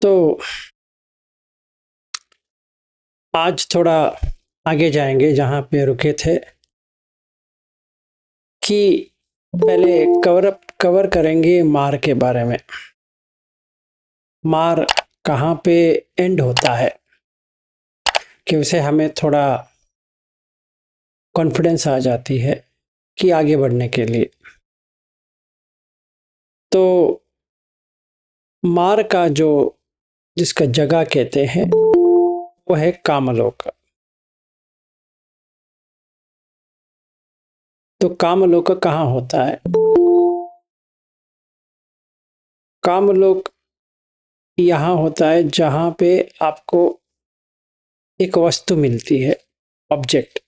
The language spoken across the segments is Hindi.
तो आज थोड़ा आगे जाएंगे जहाँ पे रुके थे कि पहले कवर करेंगे मार के बारे में। मार कहाँ पे एंड होता है कि उसे हमें थोड़ा कॉन्फिडेंस आ जाती है कि आगे बढ़ने के लिए। तो मार का जो जिसका जगह कहते हैं वो है कामलोक। तो कामलोक कहाँ होता है? कामलोक यहाँ होता है जहाँ पे आपको एक वस्तु मिलती है, ऑब्जेक्ट।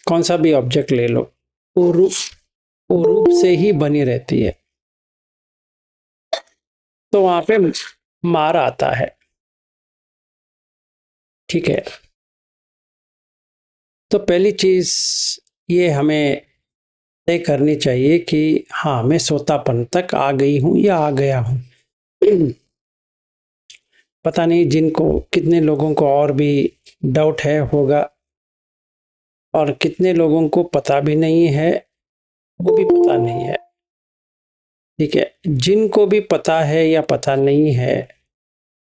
कौन सा भी ऑब्जेक्ट ले लो, वो रूप से ही बनी रहती है। तो वहां पे मार आता है। ठीक है। तो पहली चीज ये हमें तय करनी चाहिए कि हाँ, मैं सोतापन तक आ गई हूं या आ गया हूं। पता नहीं जिनको कितने लोगों को और भी डाउट है होगा, और कितने लोगों को पता भी नहीं है, वो भी पता नहीं है। ठीक है। जिनको भी पता है या पता नहीं है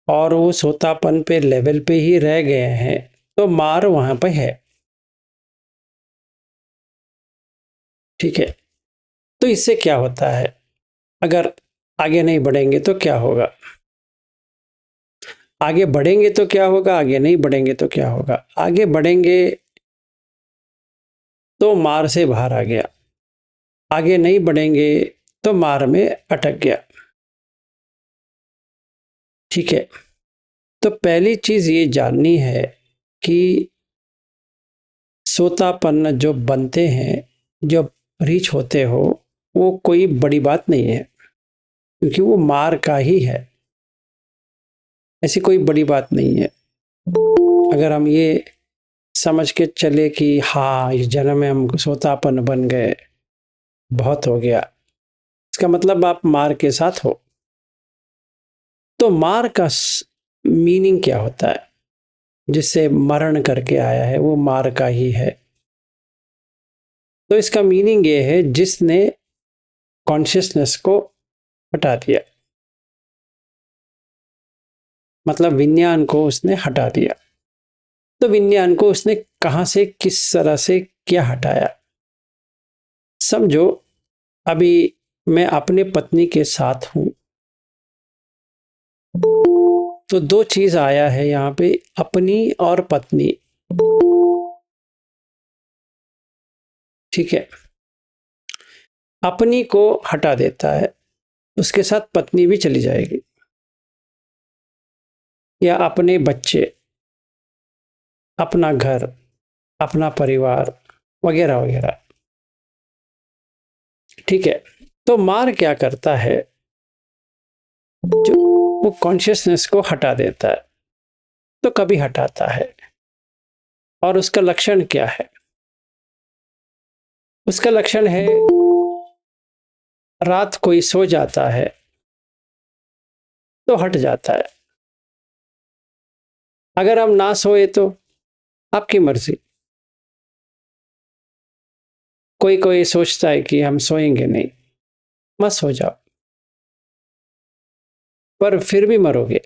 और वो सोतापन पे लेवल पे ही रह गए हैं, तो मार वहां पे है। ठीक है। तो इससे क्या होता है, अगर आगे नहीं बढ़ेंगे तो क्या होगा? आगे बढ़ेंगे तो क्या होगा, आगे नहीं बढ़ेंगे तो क्या होगा? आगे बढ़ेंगे तो मार से बाहर आ गया, आगे नहीं बढ़ेंगे तो मार में अटक गया। ठीक है। तो पहली चीज ये जाननी है कि सोतापन जो बनते हैं, जब रीच होते हो, वो कोई बड़ी बात नहीं है, क्योंकि वो मार का ही है। ऐसी कोई बड़ी बात नहीं है। अगर हम ये समझ के चले कि हाँ, इस जन्म में हम सोतापन बन गए, बहुत हो गया, इसका मतलब आप मार के साथ हो। तो मार का मीनिंग क्या होता है? जिससे मरण करके आया है वो मार का ही है। तो इसका मीनिंग ये है जिसने कॉन्शियसनेस को हटा दिया, मतलब विज्ञान को उसने हटा दिया। तो विज्ञान को उसने कहां से, किस तरह से, क्या हटाया? समझो, अभी मैं अपने पत्नी के साथ हूं, तो दो चीज आया है यहां पे, अपनी और पत्नी। ठीक है। अपनी को हटा देता है, उसके साथ पत्नी भी चली जाएगी, या अपने बच्चे, अपना घर, अपना परिवार, वगैरह वगैरह। ठीक है। तो मार क्या करता है, जो वो कॉन्शियसनेस को हटा देता है। तो कभी हटाता है, और उसका लक्षण क्या है? उसका लक्षण है, रात कोई सो जाता है तो हट जाता है। अगर हम ना सोए तो आपकी मर्जी। कोई कोई सोचता है कि हम सोएंगे नहीं, मत सो जाओ, पर फिर भी मरोगे।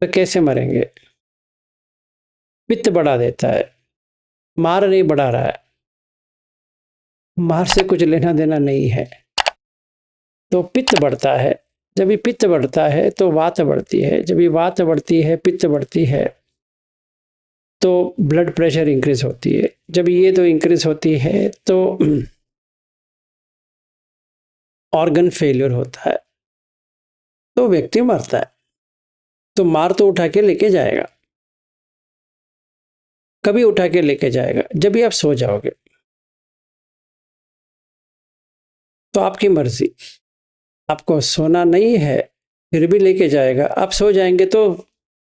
तो कैसे मरेंगे? पित्त बढ़ा देता है, मार नहीं बढ़ा रहा है, मार से कुछ लेना देना नहीं है। तो पित्त बढ़ता है, जब ये पित्त बढ़ता है तो वात बढ़ती है, जब ये वात बढ़ती है, पित्त बढ़ती है, तो ब्लड प्रेशर इंक्रीज होती है। जब ये तो इंक्रीज होती है तो ऑर्गन फेलियर होता है, तो व्यक्ति मरता है। तो मार तो उठा के लेके जाएगा, कभी उठा के लेके जाएगा जब भी आप सो जाओगे। तो आपकी मर्जी, आपको सोना नहीं है फिर भी लेके जाएगा, आप सो जाएंगे तो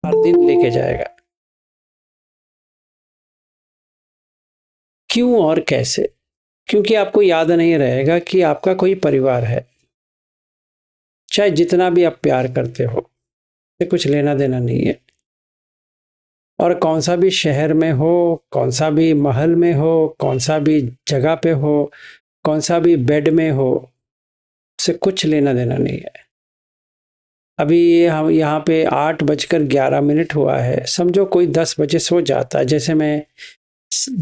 हर दिन लेके जाएगा। क्यों और कैसे? क्योंकि आपको याद नहीं रहेगा कि आपका कोई परिवार है, चाहे जितना भी आप प्यार करते हो, ये कुछ लेना देना नहीं है। और कौन सा भी शहर में हो, कौन सा भी महल में हो, कौन सा भी जगह पे हो, कौन सा भी बेड में हो, से कुछ लेना देना नहीं है। अभी हम यहाँ पे 8:11 हुआ है, समझो कोई 10 बजे सो जाता है, जैसे मैं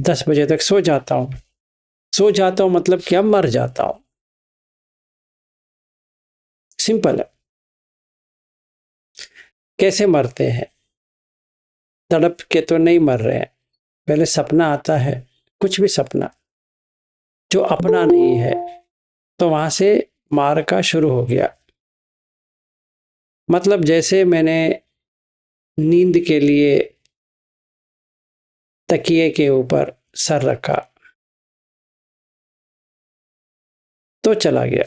10 बजे तक सो जाता हूँ। सो जाता हूँ मतलब क्या, मर जाता हूँ। सिंपल है। कैसे मरते हैं? तड़प के तो नहीं मर रहे हैं। पहले सपना आता है, कुछ भी सपना जो अपना नहीं है, तो वहां से मार का शुरू हो गया। मतलब जैसे मैंने नींद के लिए तकिए के ऊपर सर रखा तो चला गया।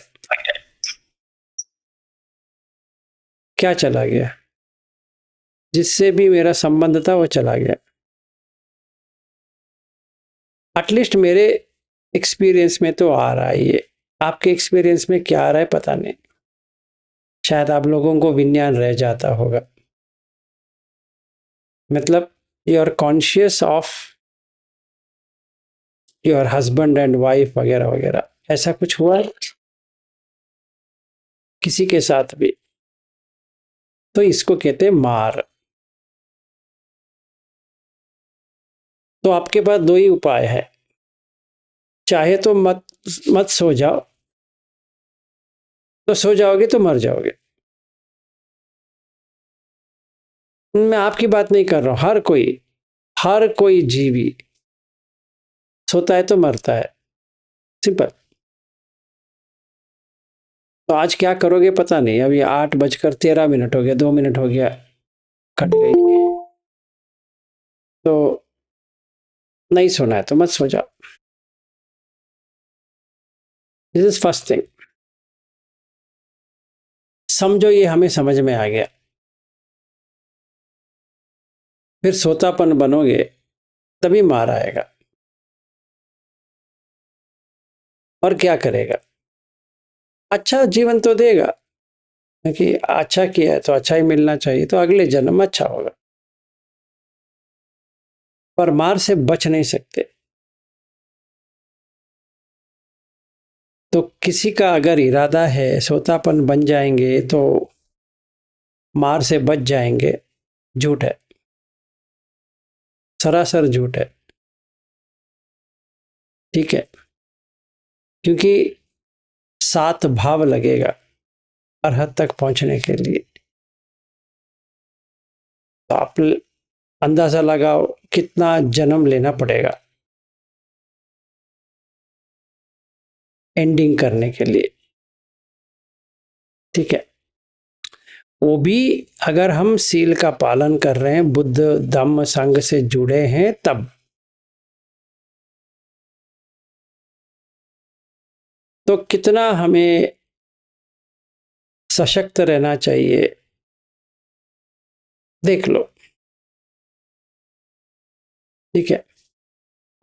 क्या चला गया? जिससे भी मेरा संबंध था वो चला गया। एटलीस्ट मेरे एक्सपीरियंस में तो आ रहा है ये। आपके एक्सपीरियंस में क्या आ रहा है पता नहीं। शायद आप लोगों को विज्ञान रह जाता होगा। मतलब you are conscious of your husband and wife वगैरह वगैरह, ऐसा कुछ हुआ है किसी के साथ भी? तो इसको कहते हैं मार। तो आपके पास दो ही उपाय है। चाहे तो मत मत सो जाओ, तो सो जाओगे तो मर जाओगे। मैं आपकी बात नहीं कर रहा हूं। हर कोई जीवी सोता है तो मरता है। सिंपल। तो आज क्या करोगे पता नहीं। अभी 8:13 हो गया, 2 मिनट हो गया, कट गई। तो नहीं सोना है तो मत सो जाओ। This is first thing. समझो ये हमें समझ में आ गया। फिर सोतापन बनोगे तभी मार आएगा। और क्या करेगा? अच्छा जीवन तो देगा, क्योंकि अच्छा किया है तो अच्छा ही मिलना चाहिए, तो अगले जन्म अच्छा होगा। पर मार से बच नहीं सकते। तो किसी का अगर इरादा है सोतापन बन जाएंगे तो मार से बच जाएंगे, झूठ है। सरासर झूठ है। ठीक है? क्योंकि 7 भाव लगेगा हर हद तक पहुंचने के लिए। तो आप अंदाजा लगाओ कितना जन्म लेना पड़ेगा एंडिंग करने के लिए। ठीक है? वो भी अगर हम सील का पालन कर रहे हैं, बुद्ध धम्म संघ से जुड़े हैं, तब। तो कितना हमें सशक्त रहना चाहिए, देख लो। ठीक है?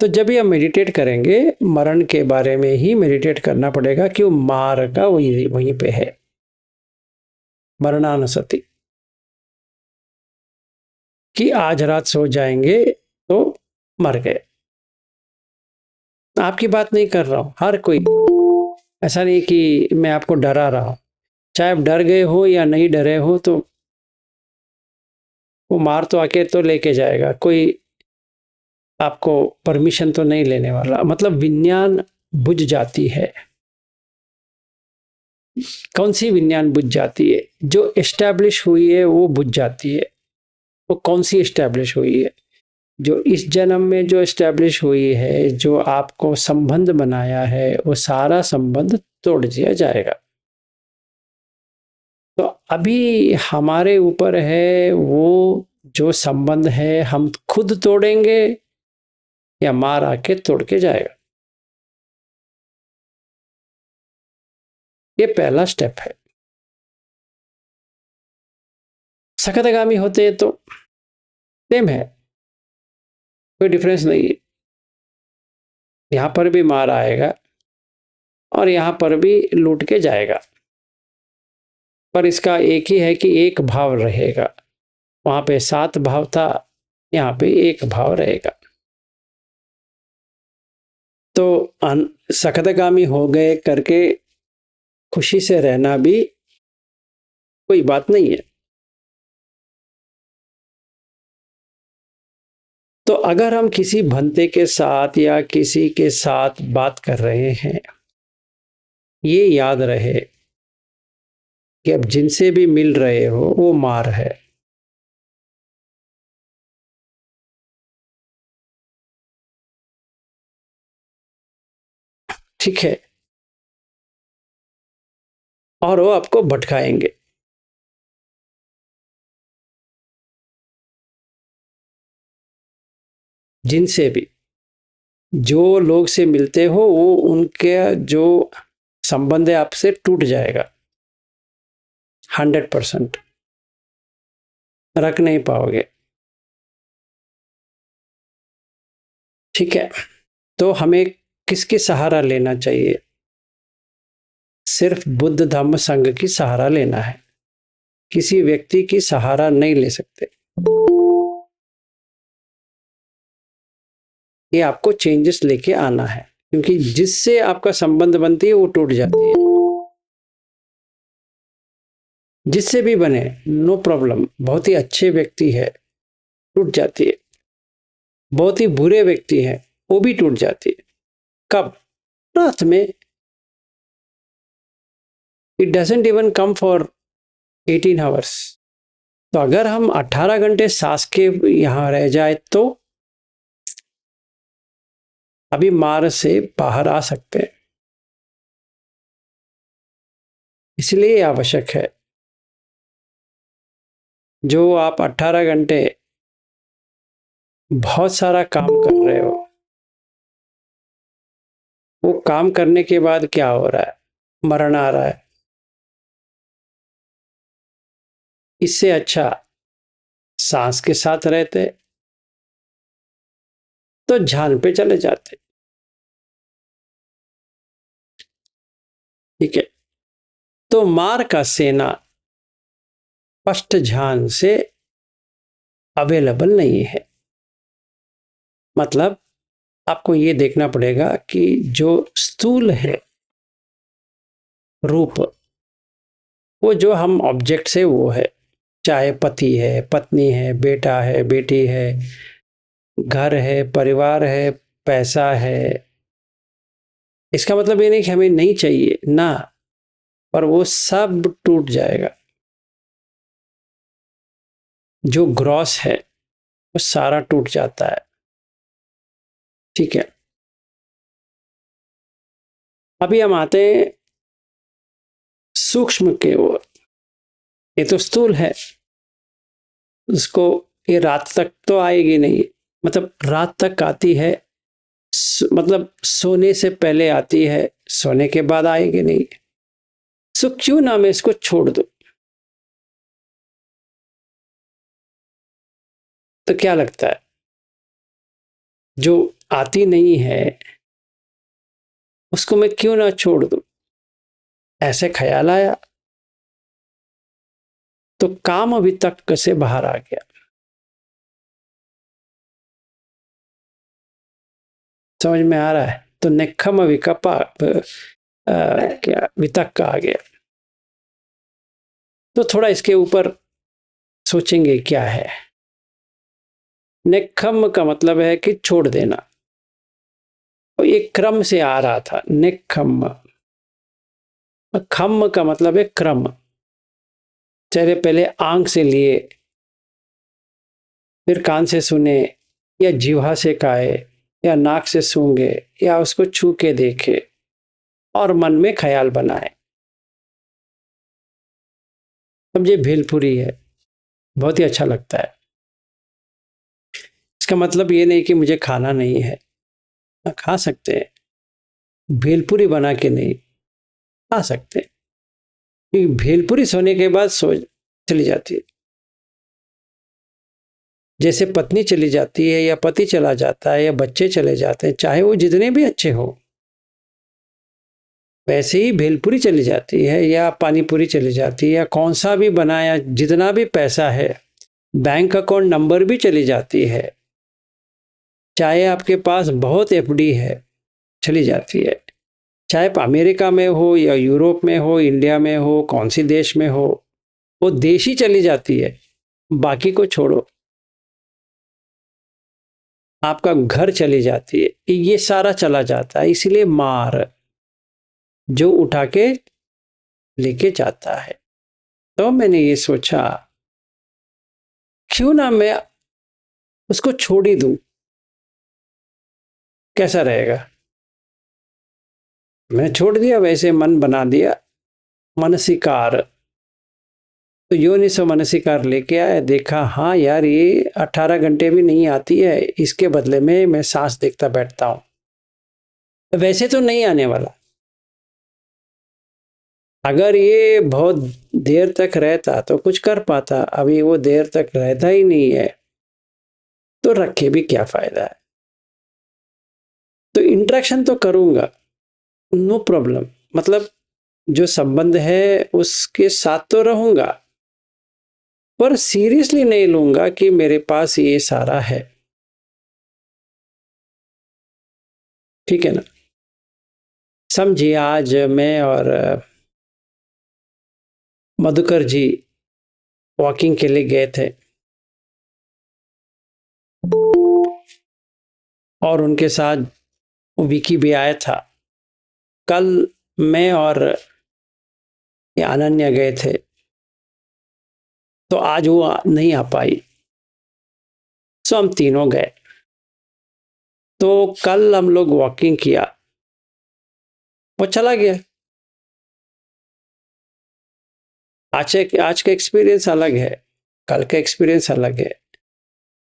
तो जब भी हम मेडिटेट करेंगे, मरण के बारे में ही मेडिटेट करना पड़ेगा, कि वो मार का वहीं पे है। मरणानुसति, कि आज रात सो जाएंगे तो मर गए। आपकी बात नहीं कर रहा हूं, हर कोई। ऐसा नहीं कि मैं आपको डरा रहा हूं। चाहे आप डर गए हो या नहीं डरे हो, तो वो मार तो आके तो लेके जाएगा। कोई आपको परमिशन तो नहीं लेने वाला। मतलब विज्ञान बुझ जाती है। कौन सी विज्ञान बुझ जाती है? जो एस्टैब्लिश हुई है वो बुझ जाती है। वो कौन सी एस्टैब्लिश हुई है? जो इस जन्म में जो एस्टैब्लिश हुई है, जो आपको संबंध बनाया है, वो सारा संबंध तोड़ दिया जाएगा। तो अभी हमारे ऊपर है, वो जो संबंध है हम खुद तोड़ेंगे या मार आके तोड़ के जाएगा। ये पहला स्टेप है। सकतगामी होते हैं तो सेम है, कोई डिफरेंस नहीं है। यहां पर भी मार आएगा और यहां पर भी लूट के जाएगा। पर इसका एक ही है कि एक भाव रहेगा। वहां पे 7 भाव था, यहाँ पे एक भाव रहेगा। तो सकतगामी हो गए करके खुशी से रहना भी कोई बात नहीं है। तो अगर हम किसी भंते के साथ या किसी के साथ बात कर रहे हैं, ये याद रहे कि अब जिनसे भी मिल रहे हो वो मार है। ठीक है, और वो आपको भटकाएंगे। जिनसे भी, जो लोग से मिलते हो वो उनके जो संबंध है आपसे टूट जाएगा 100%। रख नहीं पाओगे। ठीक है, तो हमें किसकी सहारा लेना चाहिए? सिर्फ बुद्ध धम्म संघ की सहारा लेना है। किसी व्यक्ति की सहारा नहीं ले सकते। ये आपको चेंजेस लेके आना है, क्योंकि जिससे आपका संबंध बनती है वो टूट जाती है। जिससे भी बने नो प्रॉब्लम, बहुत ही अच्छे व्यक्ति है टूट जाती है, बहुत ही बुरे व्यक्ति है वो भी टूट जाती है। कब? रात में। It doesn't even come for 18 hours. तो अगर हम 18 घंटे सांस के यहां रह जाए तो अभी मार से बाहर आ सकते हैं। इसलिए आवश्यक है, जो आप 18 घंटे बहुत सारा काम कर रहे हो, वो काम करने के बाद क्या हो रहा है? मरण आ रहा है। इससे अच्छा सांस के साथ रहते तो ध्यान पे चले जाते। ठीक है, तो मार का सेना स्पष्ट ध्यान से अवेलेबल नहीं है। मतलब आपको ये देखना पड़ेगा कि जो स्थूल है रूप, वो जो हम ऑब्जेक्ट से वो है, चाहे पति है, पत्नी है, बेटा है, बेटी है, घर है, परिवार है, पैसा है। इसका मतलब ये नहीं कि हमें नहीं चाहिए ना, पर वो सब टूट जाएगा। जो ग्रॉस है वो सारा टूट जाता है। ठीक है, अभी हम आते हैं सूक्ष्म के ओर। ये तो स्थूल है, उसको ये रात तक तो आएगी नहीं। मतलब रात तक आती है, मतलब सोने से पहले आती है, सोने के बाद आएगी नहीं। सो क्यों ना मैं इसको छोड़ दूं? तो क्या लगता है, जो आती नहीं है उसको मैं क्यों ना छोड़ दूं? ऐसे ख्याल आया तो काम अभी तक से बाहर आ गया। समझ में आ रहा है? तो निखम विकपा क्या वितक आ गया। तो थोड़ा इसके ऊपर सोचेंगे क्या है। निखम का मतलब है कि छोड़ देना, और ये क्रम से आ रहा था निखम। खम का मतलब है क्रम। चले पहले आंख से लिए, फिर कान से सुने, या जीवा से खाए, या नाक से सूंघे, या उसको छू के देखे और मन में ख्याल बनाए। अब ये भेलपुरी है, बहुत ही अच्छा लगता है। इसका मतलब ये नहीं कि मुझे खाना नहीं है, खा सकते हैं, भेलपुरी बना के नहीं खा सकते, क्योंकि भेलपुरी सोने के बाद सो चली जाती है। जैसे पत्नी चली जाती है, या पति चला जाता है, या बच्चे चले जाते हैं, चाहे वो जितने भी अच्छे हो, वैसे ही भेलपुरी चली जाती है या पानीपुरी चली जाती है या कौन सा भी बनाया, जितना भी पैसा है, बैंक अकाउंट नंबर भी चली जाती है, चाहे आपके पास बहुत एफडी है, चली जाती है। चाहे अमेरिका में हो या यूरोप में हो, इंडिया में हो, कौन सी देश में हो, वो देश ही चली जाती है। बाकी को छोड़ो, आपका घर चली जाती है, ये सारा चला जाता है। इसलिए मार जो उठा के लेके जाता है। तो मैंने ये सोचा क्यों ना मैं उसको छोड़ ही दूं, कैसा रहेगा। मैंने छोड़ दिया, वैसे मन बना दिया। मनसिकार, तो योनिसो मनसिकार लेके आया, देखा हाँ यार ये 18 घंटे भी नहीं आती है, इसके बदले में मैं सांस देखता बैठता हूं। वैसे तो नहीं आने वाला, अगर ये बहुत देर तक रहता तो कुछ कर पाता, अभी वो देर तक रहता ही नहीं है, तो रखे भी क्या फायदा है। तो इंटरेक्शन तो करूंगा, नो प्रॉब्लम, मतलब जो संबंध है उसके साथ तो रहूंगा, पर सीरियसली नहीं लूंगा कि मेरे पास ये सारा है। ठीक है ना। समझिए आज मैं और मधुकर जी वॉकिंग के लिए गए थे और उनके साथ विकी भी आया था। कल मैं और अनन्या गए थे, तो आज वो नहीं आ पाई, सो हम तीनों गए। तो कल हम लोग वॉकिंग किया, वो चला गया। आज का एक्सपीरियंस अलग है, कल का एक्सपीरियंस अलग है।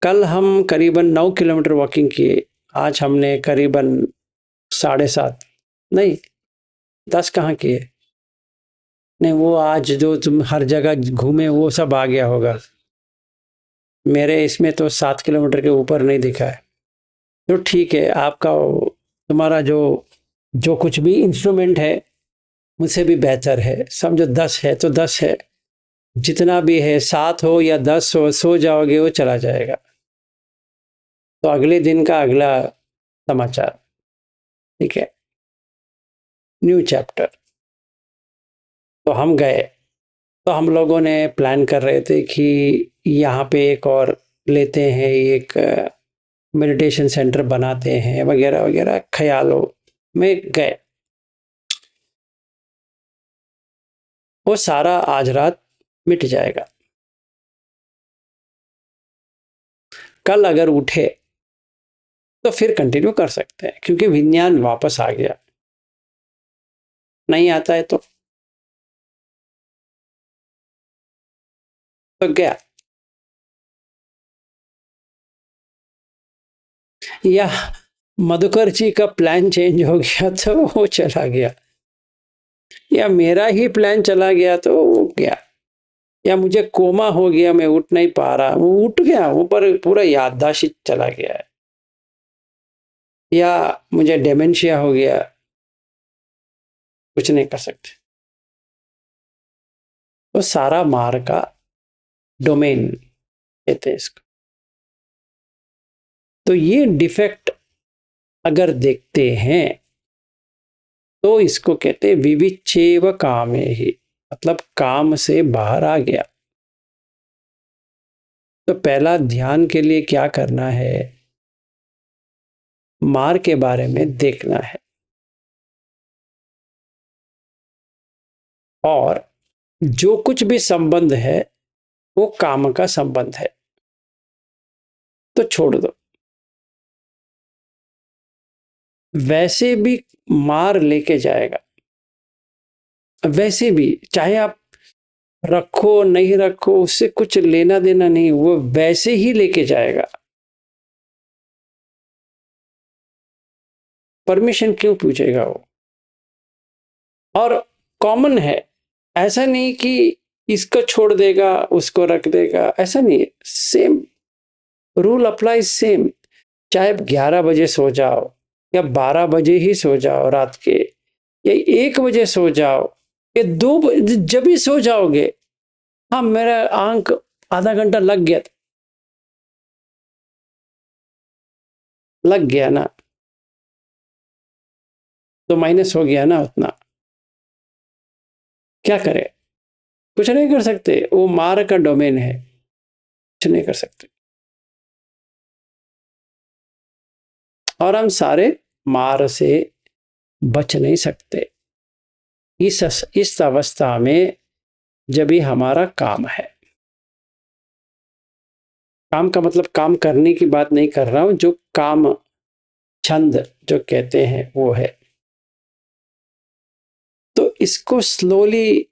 कल हम करीबन 9 किलोमीटर वॉकिंग किए, आज हमने करीबन 7.5, नहीं 10 कहाँ किए। नहीं, वो आज जो तुम हर जगह घूमे वो सब आ गया होगा, मेरे इसमें तो 7 किलोमीटर के ऊपर नहीं दिखा है। तो ठीक है, आपका तुम्हारा जो जो कुछ भी इंस्ट्रूमेंट है मुझसे भी बेहतर है। समझो 10 है तो 10 है, जितना भी है 7 हो या 10 हो, सो जाओगे वो चला जाएगा। तो अगले दिन का अगला समाचार, ठीक है, न्यू चैप्टर। तो हम गए, तो हम लोगों ने प्लान कर रहे थे कि यहाँ पे एक और लेते हैं, एक मेडिटेशन सेंटर बनाते हैं वगैरह वगैरह, ख्यालों में गए। वो सारा आज रात मिट जाएगा। कल अगर उठे तो फिर कंटिन्यू कर सकते हैं, क्योंकि विज्ञान वापस आ गया। नहीं आता है तो गया, या मधुकर जी का प्लान चेंज हो गया तो वो चला गया, या मेरा ही प्लान चला गया तो वो गया, या मुझे कोमा हो गया, मैं उठ नहीं पा रहा, वो उठ गया, वो पर पूरा याददाश्त चला गया है, या मुझे डेमेंशिया हो गया, कुछ नहीं कर सकते। तो सारा मार का डोमेन कहते हैं इसको। तो ये डिफेक्ट अगर देखते हैं तो इसको कहते हैं विविच्छेव कामे ही, मतलब काम से बाहर आ गया। तो पहला ध्यान के लिए क्या करना है, मार के बारे में देखना है, और जो कुछ भी संबंध है वो काम का संबंध है, तो छोड़ दो। वैसे भी मार लेके जाएगा, वैसे भी चाहे आप रखो नहीं रखो उससे कुछ लेना देना नहीं, वो वैसे ही लेके जाएगा। परमिशन क्यों पूछेगा वो। और कॉमन है, ऐसा नहीं कि इसको छोड़ देगा उसको रख देगा, ऐसा नहीं है। Same rule apply, same. चाहे 11 बजे सो जाओ या 12 बजे ही सो जाओ रात के, या 1 बजे सो जाओ, ये 2 जब भी सो जाओगे, हाँ मेरा आंख आधा घंटा लग गया, लग गया ना, तो माइनस हो गया ना उतना। क्या करें, कुछ नहीं कर सकते, वो मार का डोमेन है, कुछ नहीं कर सकते। और हम सारे मार से बच नहीं सकते इस अवस्था में, जब भी हमारा काम है। काम का मतलब काम करने की बात नहीं कर रहा हूं, जो काम छंद जो कहते हैं वो है। तो इसको स्लोली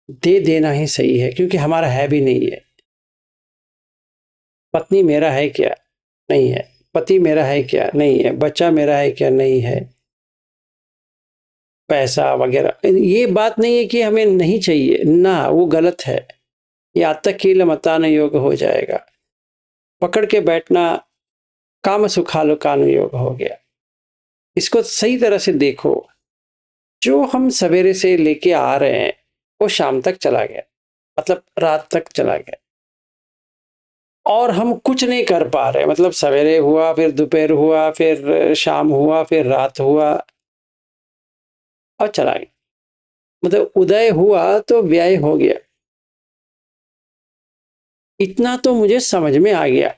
दे देना ही सही है, क्योंकि हमारा है भी नहीं है। पत्नी मेरा है क्या, नहीं है। पति मेरा है क्या, नहीं है। बच्चा मेरा है क्या, नहीं है। पैसा वगैरह, ये बात नहीं है कि हमें नहीं चाहिए ना, वो गलत है। ये आत्तक कील मतान योग हो जाएगा। पकड़ के बैठना काम सुखालुकान योग हो गया। इसको सही तरह से देखो, जो हम सवेरे से लेके आ रहे हैं वो शाम तक चला गया, मतलब रात तक चला गया, और हम कुछ नहीं कर पा रहे। मतलब सवेरे हुआ, फिर दोपहर हुआ, फिर शाम हुआ, फिर रात हुआ, और चला गया। मतलब उदय हुआ तो व्यय हो गया। इतना तो मुझे समझ में आ गया।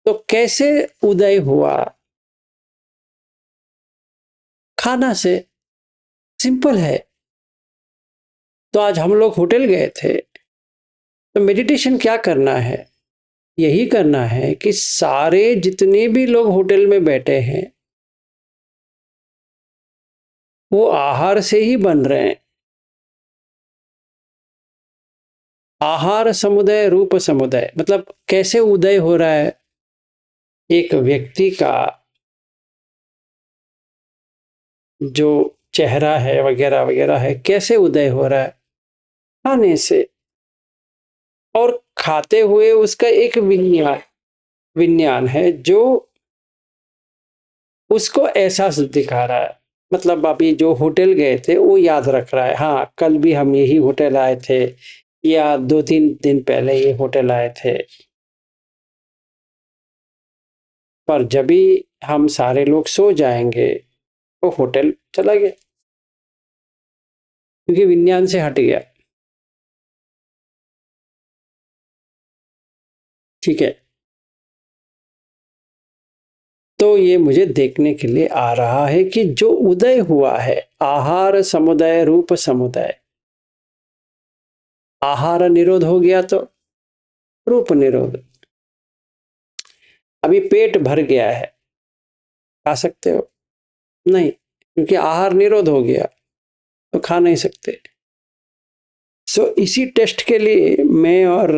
तो कैसे उदय हुआ? खाना से, सिंपल है। तो आज हम लोग होटल गए थे, तो मेडिटेशन क्या करना है? यही करना है कि सारे जितने भी लोग होटल में बैठे हैं वो आहार से ही बन रहे हैं। आहार समुदय रूप समुदय, मतलब कैसे उदय हो रहा है एक व्यक्ति का, जो चेहरा है वगैरह वगैरह है, कैसे उदय हो रहा है? खाने से। और खाते हुए उसका एक विज्ञान विज्ञान है जो उसको एहसास दिखा रहा है। मतलब अभी जो होटल गए थे वो याद रख रहा है, हाँ कल भी हम यही होटल आए थे, या 2-3 दिन पहले ये होटल आए थे। पर जब भी हम सारे लोग सो जाएंगे, वो होटल चला गया, क्योंकि विज्ञान से हट गया। ठीक है, तो ये मुझे देखने के लिए आ रहा है कि जो उदय हुआ है, आहार समुदाय रूप समुदाय, आहार निरोध हो गया तो रूप निरोध। अभी पेट भर गया है, खा सकते हो? नहीं, क्योंकि आहार निरोध हो गया, तो खा नहीं सकते। सो इसी टेस्ट के लिए मैं और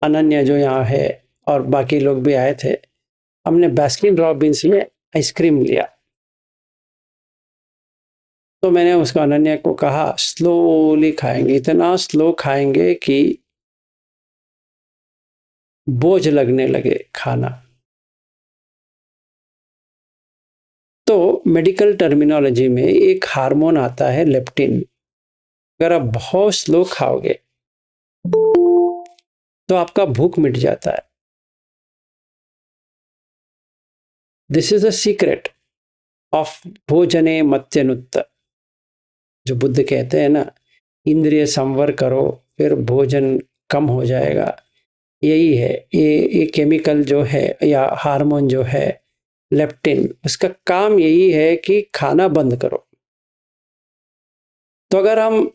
अनन्या जो यहाँ है और बाकी लोग भी आए थे, हमने बास्किन रॉबिन्स में आइसक्रीम लिया। तो मैंने उसको, अनन्या को कहा स्लोली खाएंगे, इतना स्लो खाएंगे कि बोझ लगने लगे खाना। तो मेडिकल टर्मिनोलॉजी में एक हार्मोन आता है लेप्टिन। अगर आप बहुत स्लो खाओगे तो आपका भूख मिट जाता है। This is the secret of भोजने मत्यनुत्त, जो बुद्ध कहते हैं ना, इंद्रिय संवर करो फिर भोजन कम हो जाएगा। यही है, ये केमिकल जो है या हार्मोन जो है लेप्टिन, उसका काम यही है कि खाना बंद करो। तो अगर हम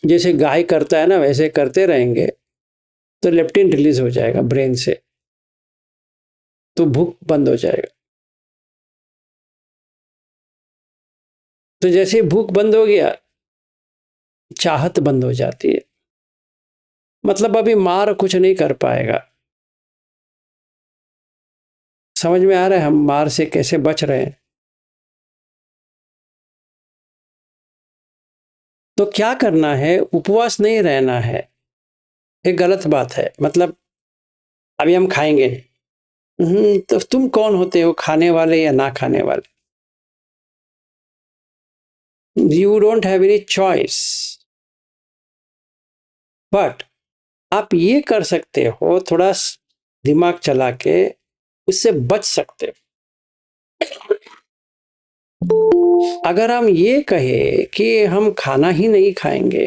जैसे गाय करता है ना वैसे करते रहेंगे, तो लेप्टिन रिलीज हो जाएगा ब्रेन से, तो भूख बंद हो जाएगा। तो जैसे भूख बंद हो गया, चाहत बंद हो जाती है। मतलब अभी मार कुछ नहीं कर पाएगा। समझ में आ रहा है हम मार से कैसे बच रहे हैं? तो क्या करना है, उपवास नहीं रहना है। ये गलत बात है। मतलब अभी हम खाएंगे, तो तुम कौन होते हो, खाने वाले या ना खाने वाले? You don't have any choice, but आप ये कर सकते हो, थोड़ा दिमाग चला के उससे बच सकते हो। अगर हम ये कहे कि हम खाना ही नहीं खाएंगे,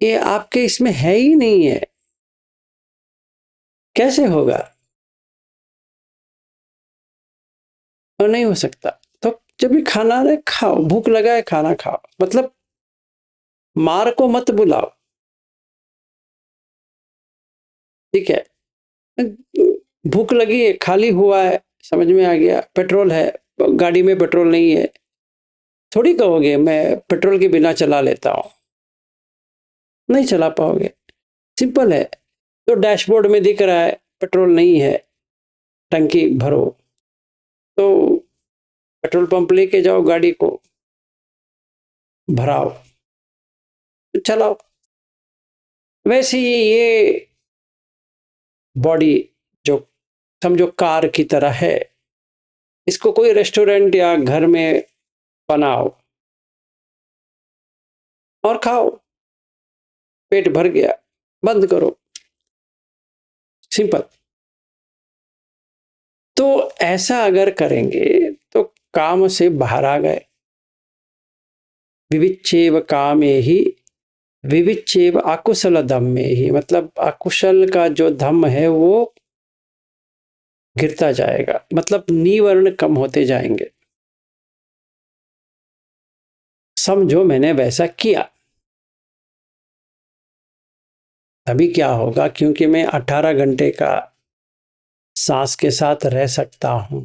ये आपके इसमें है ही नहीं है, कैसे होगा? और नहीं हो सकता। तो जब भी खाना है खाओ, भूख लगा है खाना खाओ, मतलब मार को मत बुलाओ, ठीक है? भूख लगी है, खाली हुआ है, समझ में आ गया, पेट्रोल है, गाड़ी में पेट्रोल नहीं है, थोड़ी कहोगे मैं पेट्रोल के बिना चला लेता हूँ, नहीं चला पाओगे। सिंपल है। तो डैशबोर्ड में दिख रहा है पेट्रोल नहीं है, टंकी भरो, तो पेट्रोल पंप लेके जाओ, गाड़ी को भराओ, चलाओ। वैसे ही ये बॉडी जो समझो कार की तरह है, इसको कोई रेस्टोरेंट या घर में बनाओ और खाओ, पेट भर गया, बंद करो, सिंपल। तो ऐसा अगर करेंगे तो काम से बाहर आ गए। विविच्चेव कामे ही विविच्चेव अकुशल धम्मे ही, मतलब अकुशल का जो धम्म है वो गिरता जाएगा, मतलब निवर्ण कम होते जाएंगे। समझो मैंने वैसा किया, अभी क्या होगा, क्योंकि मैं 18 घंटे का सांस के साथ रह सकता हूं,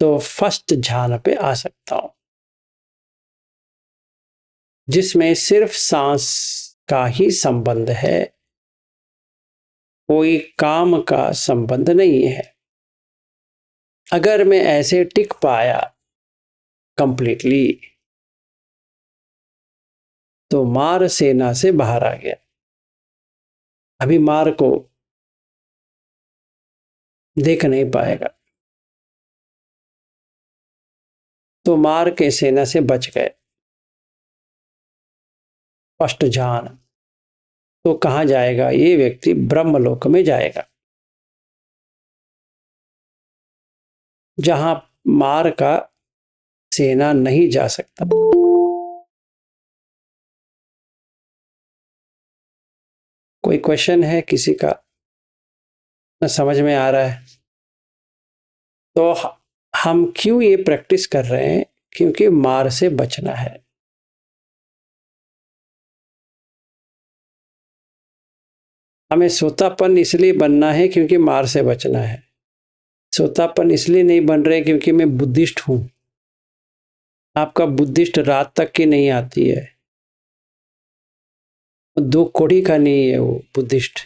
तो फर्स्ट ध्यान पे आ सकता हूं, जिसमें सिर्फ सांस का ही संबंध है, कोई काम का संबंध नहीं है। अगर मैं ऐसे टिक पाया कंप्लीटली, तो मार सेना से बाहर आ गया। अभी मार को देख नहीं पाएगा, तो मार के सेना से बच गए। फर्स्ट ध्यान। तो कहां जाएगा ये व्यक्ति? ब्रह्मलोक में जाएगा, जहां मार का सेना नहीं जा सकता। कोई क्वेश्चन है किसी का? न समझ में आ रहा है? तो हम क्यों ये प्रैक्टिस कर रहे हैं? क्योंकि मार से बचना है। हमें सोतापन इसलिए बनना है क्योंकि मार से बचना है। सोतापन इसलिए नहीं बन रहे क्योंकि मैं बुद्धिस्ट हूं। आपका बुद्धिस्ट रात तक की नहीं आती है, दो कौड़ी का नहीं है वो बुद्धिस्ट।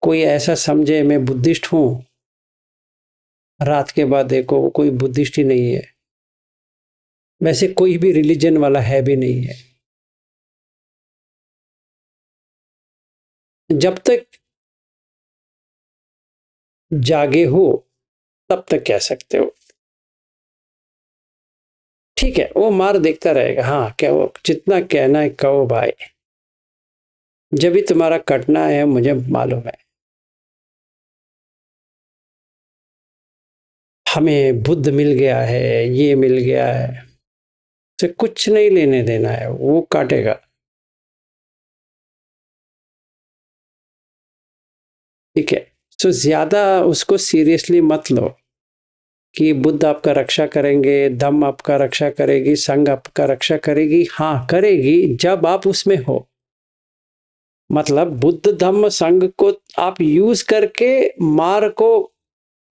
कोई ऐसा समझे मैं बुद्धिस्ट हूं, रात के बाद देखो वो कोई बुद्धिस्ट ही नहीं है। वैसे कोई भी रिलीजन वाला है भी नहीं है। जब तक जागे हो तब तक कह सकते हो, ठीक है? वो मार देखता रहेगा, हाँ क्या वो जितना कहना है कहो भाई, जब भी तुम्हारा कटना है मुझे मालूम है। हमें बुद्ध मिल गया है, ये मिल गया है, से कुछ नहीं लेने देना है, वो काटेगा, ठीक है? तो ज्यादा उसको सीरियसली मत लो कि बुद्ध आपका रक्षा करेंगे, धम्म आपका रक्षा करेगी, संघ आपका रक्षा करेगी। हाँ करेगी, जब आप उसमें हो। मतलब बुद्ध धम्म संघ को आप यूज करके मार को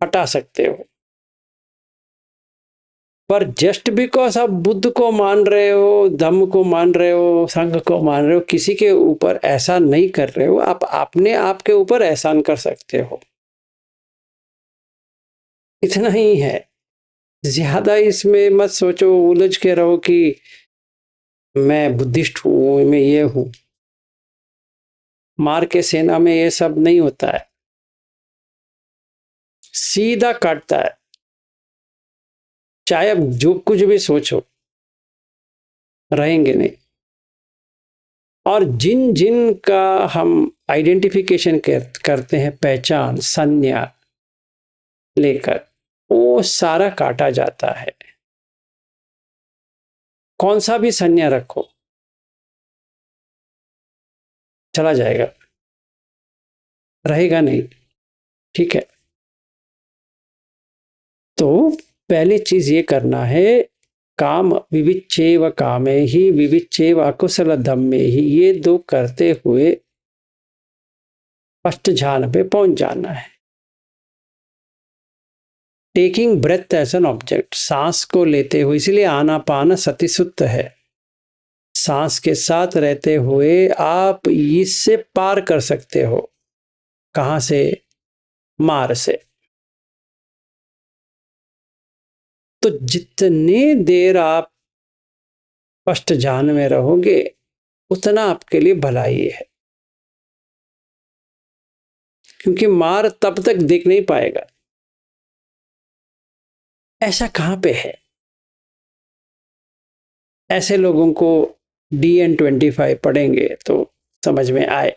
हटा सकते हो, पर जस्ट बिकॉज आप बुद्ध को मान रहे हो, धम्म को मान रहे हो, संघ को मान रहे हो, किसी के ऊपर एहसान नहीं कर रहे हो, आप अपने आप के ऊपर एहसान कर सकते हो। इतना ही है, ज्यादा इसमें मत सोचो, उलझ के रहो कि मैं बुद्धिस्ट हूं, मैं ये हूं। मार के सेना में ये सब नहीं होता है, सीधा काटता है, चाहे अब जो कुछ भी सोचो रहेंगे नहीं। और जिन जिन का हम आइडेंटिफिकेशन करते हैं, पहचान संज्ञा लेकर, वो सारा काटा जाता है। कौन सा भी संज्ञा रखो चला जाएगा, रहेगा नहीं। ठीक है, तो पहली चीज ये करना है, काम विविच्चैव कामे ही विविच्चैव अकुशल धम्मे ही, ये दो करते हुए फर्स्ट ध्यान पे पहुंच जाना है। Taking breath as an object, सांस को लेते हुए, इसलिए आनापान सति सुत्त है। सांस के साथ रहते हुए आप इससे पार कर सकते हो। कहां से? मार से। तो जितनी देर आप फर्स्ट ध्यान में रहोगे उतना आपके लिए भलाई है, क्योंकि मार तब तक दिख नहीं पाएगा। ऐसा कहां पे है? ऐसे लोगों को DN25 पढ़ेंगे तो समझ में आए।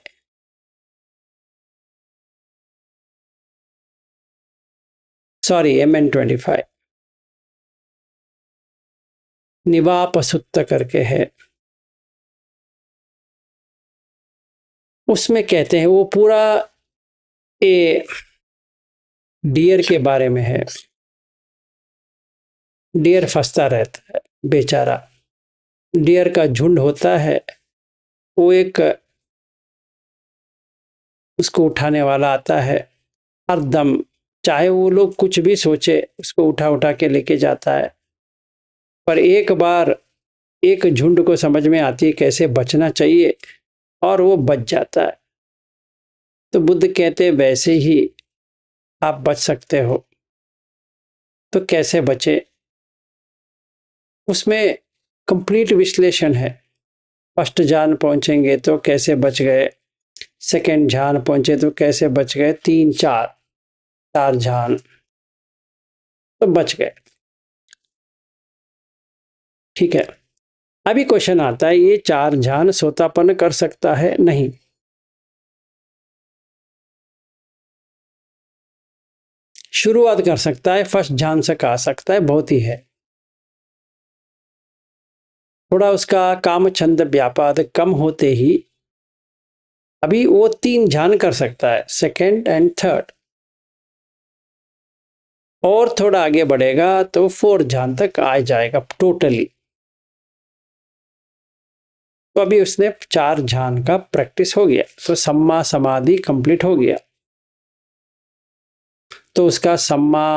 सॉरी, MN25 निवापसुत्त करके है, उसमें कहते हैं, वो पूरा ए डियर के बारे में है। डियर फंसता रहता है बेचारा, डियर का झुंड होता है, वो एक उसको उठाने वाला आता है हर दम, चाहे वो लोग कुछ भी सोचे उसको उठा उठा के लेके जाता है। पर एक बार एक झुंड को समझ में आती है कैसे बचना चाहिए और वो बच जाता है। तो बुद्ध कहते वैसे ही आप बच सकते हो। तो कैसे बचे, उसमें कंप्लीट विश्लेषण है। फर्स्ट ध्यान पहुंचेंगे तो कैसे बच गए, सेकंड ध्यान पहुंचे तो कैसे बच गए, 3 4 4 ध्यान तो बच गए। ठीक है, अभी क्वेश्चन आता है, ये 4 ध्यान सोतापन कर सकता है? नहीं। शुरुआत कर सकता है, फर्स्ट ध्यान से कहा सकता है, बहुत ही है। थोड़ा उसका काम छंद व्यापाद कम होते ही अभी वो 3 ध्यान कर सकता है, सेकंड एंड थर्ड। और थोड़ा आगे बढ़ेगा तो 4 ध्यान तक आ जाएगा टोटली। तो अभी उसने 4 ध्यान का प्रैक्टिस हो गया, तो सम्मा समाधि कंप्लीट हो गया। तो उसका सम्मा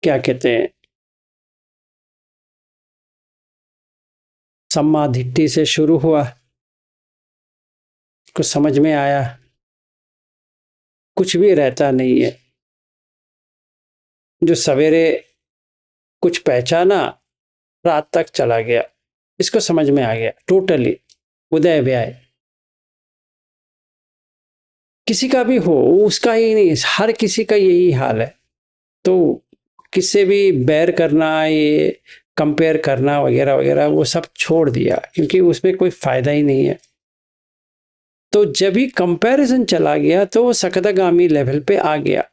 क्या कहते हैं, सम्मादिट्ठी से शुरू हुआ, कुछ समझ में आया, कुछ भी रहता नहीं है। जो सवेरे कुछ पहचाना रात तक चला गया, इसको समझ में आ गया टोटली, उदय व्यय। किसी का भी हो, उसका ही नहीं, हर किसी का यही हाल है। तो किससे भी बैर करना, ये कंपेयर करना वगैरह वगैरह वो सब छोड़ दिया, क्योंकि उसमें कोई फायदा ही नहीं है। तो जब ही कंपैरिजन चला गया तो वो सकदगामी लेवल पे आ गया।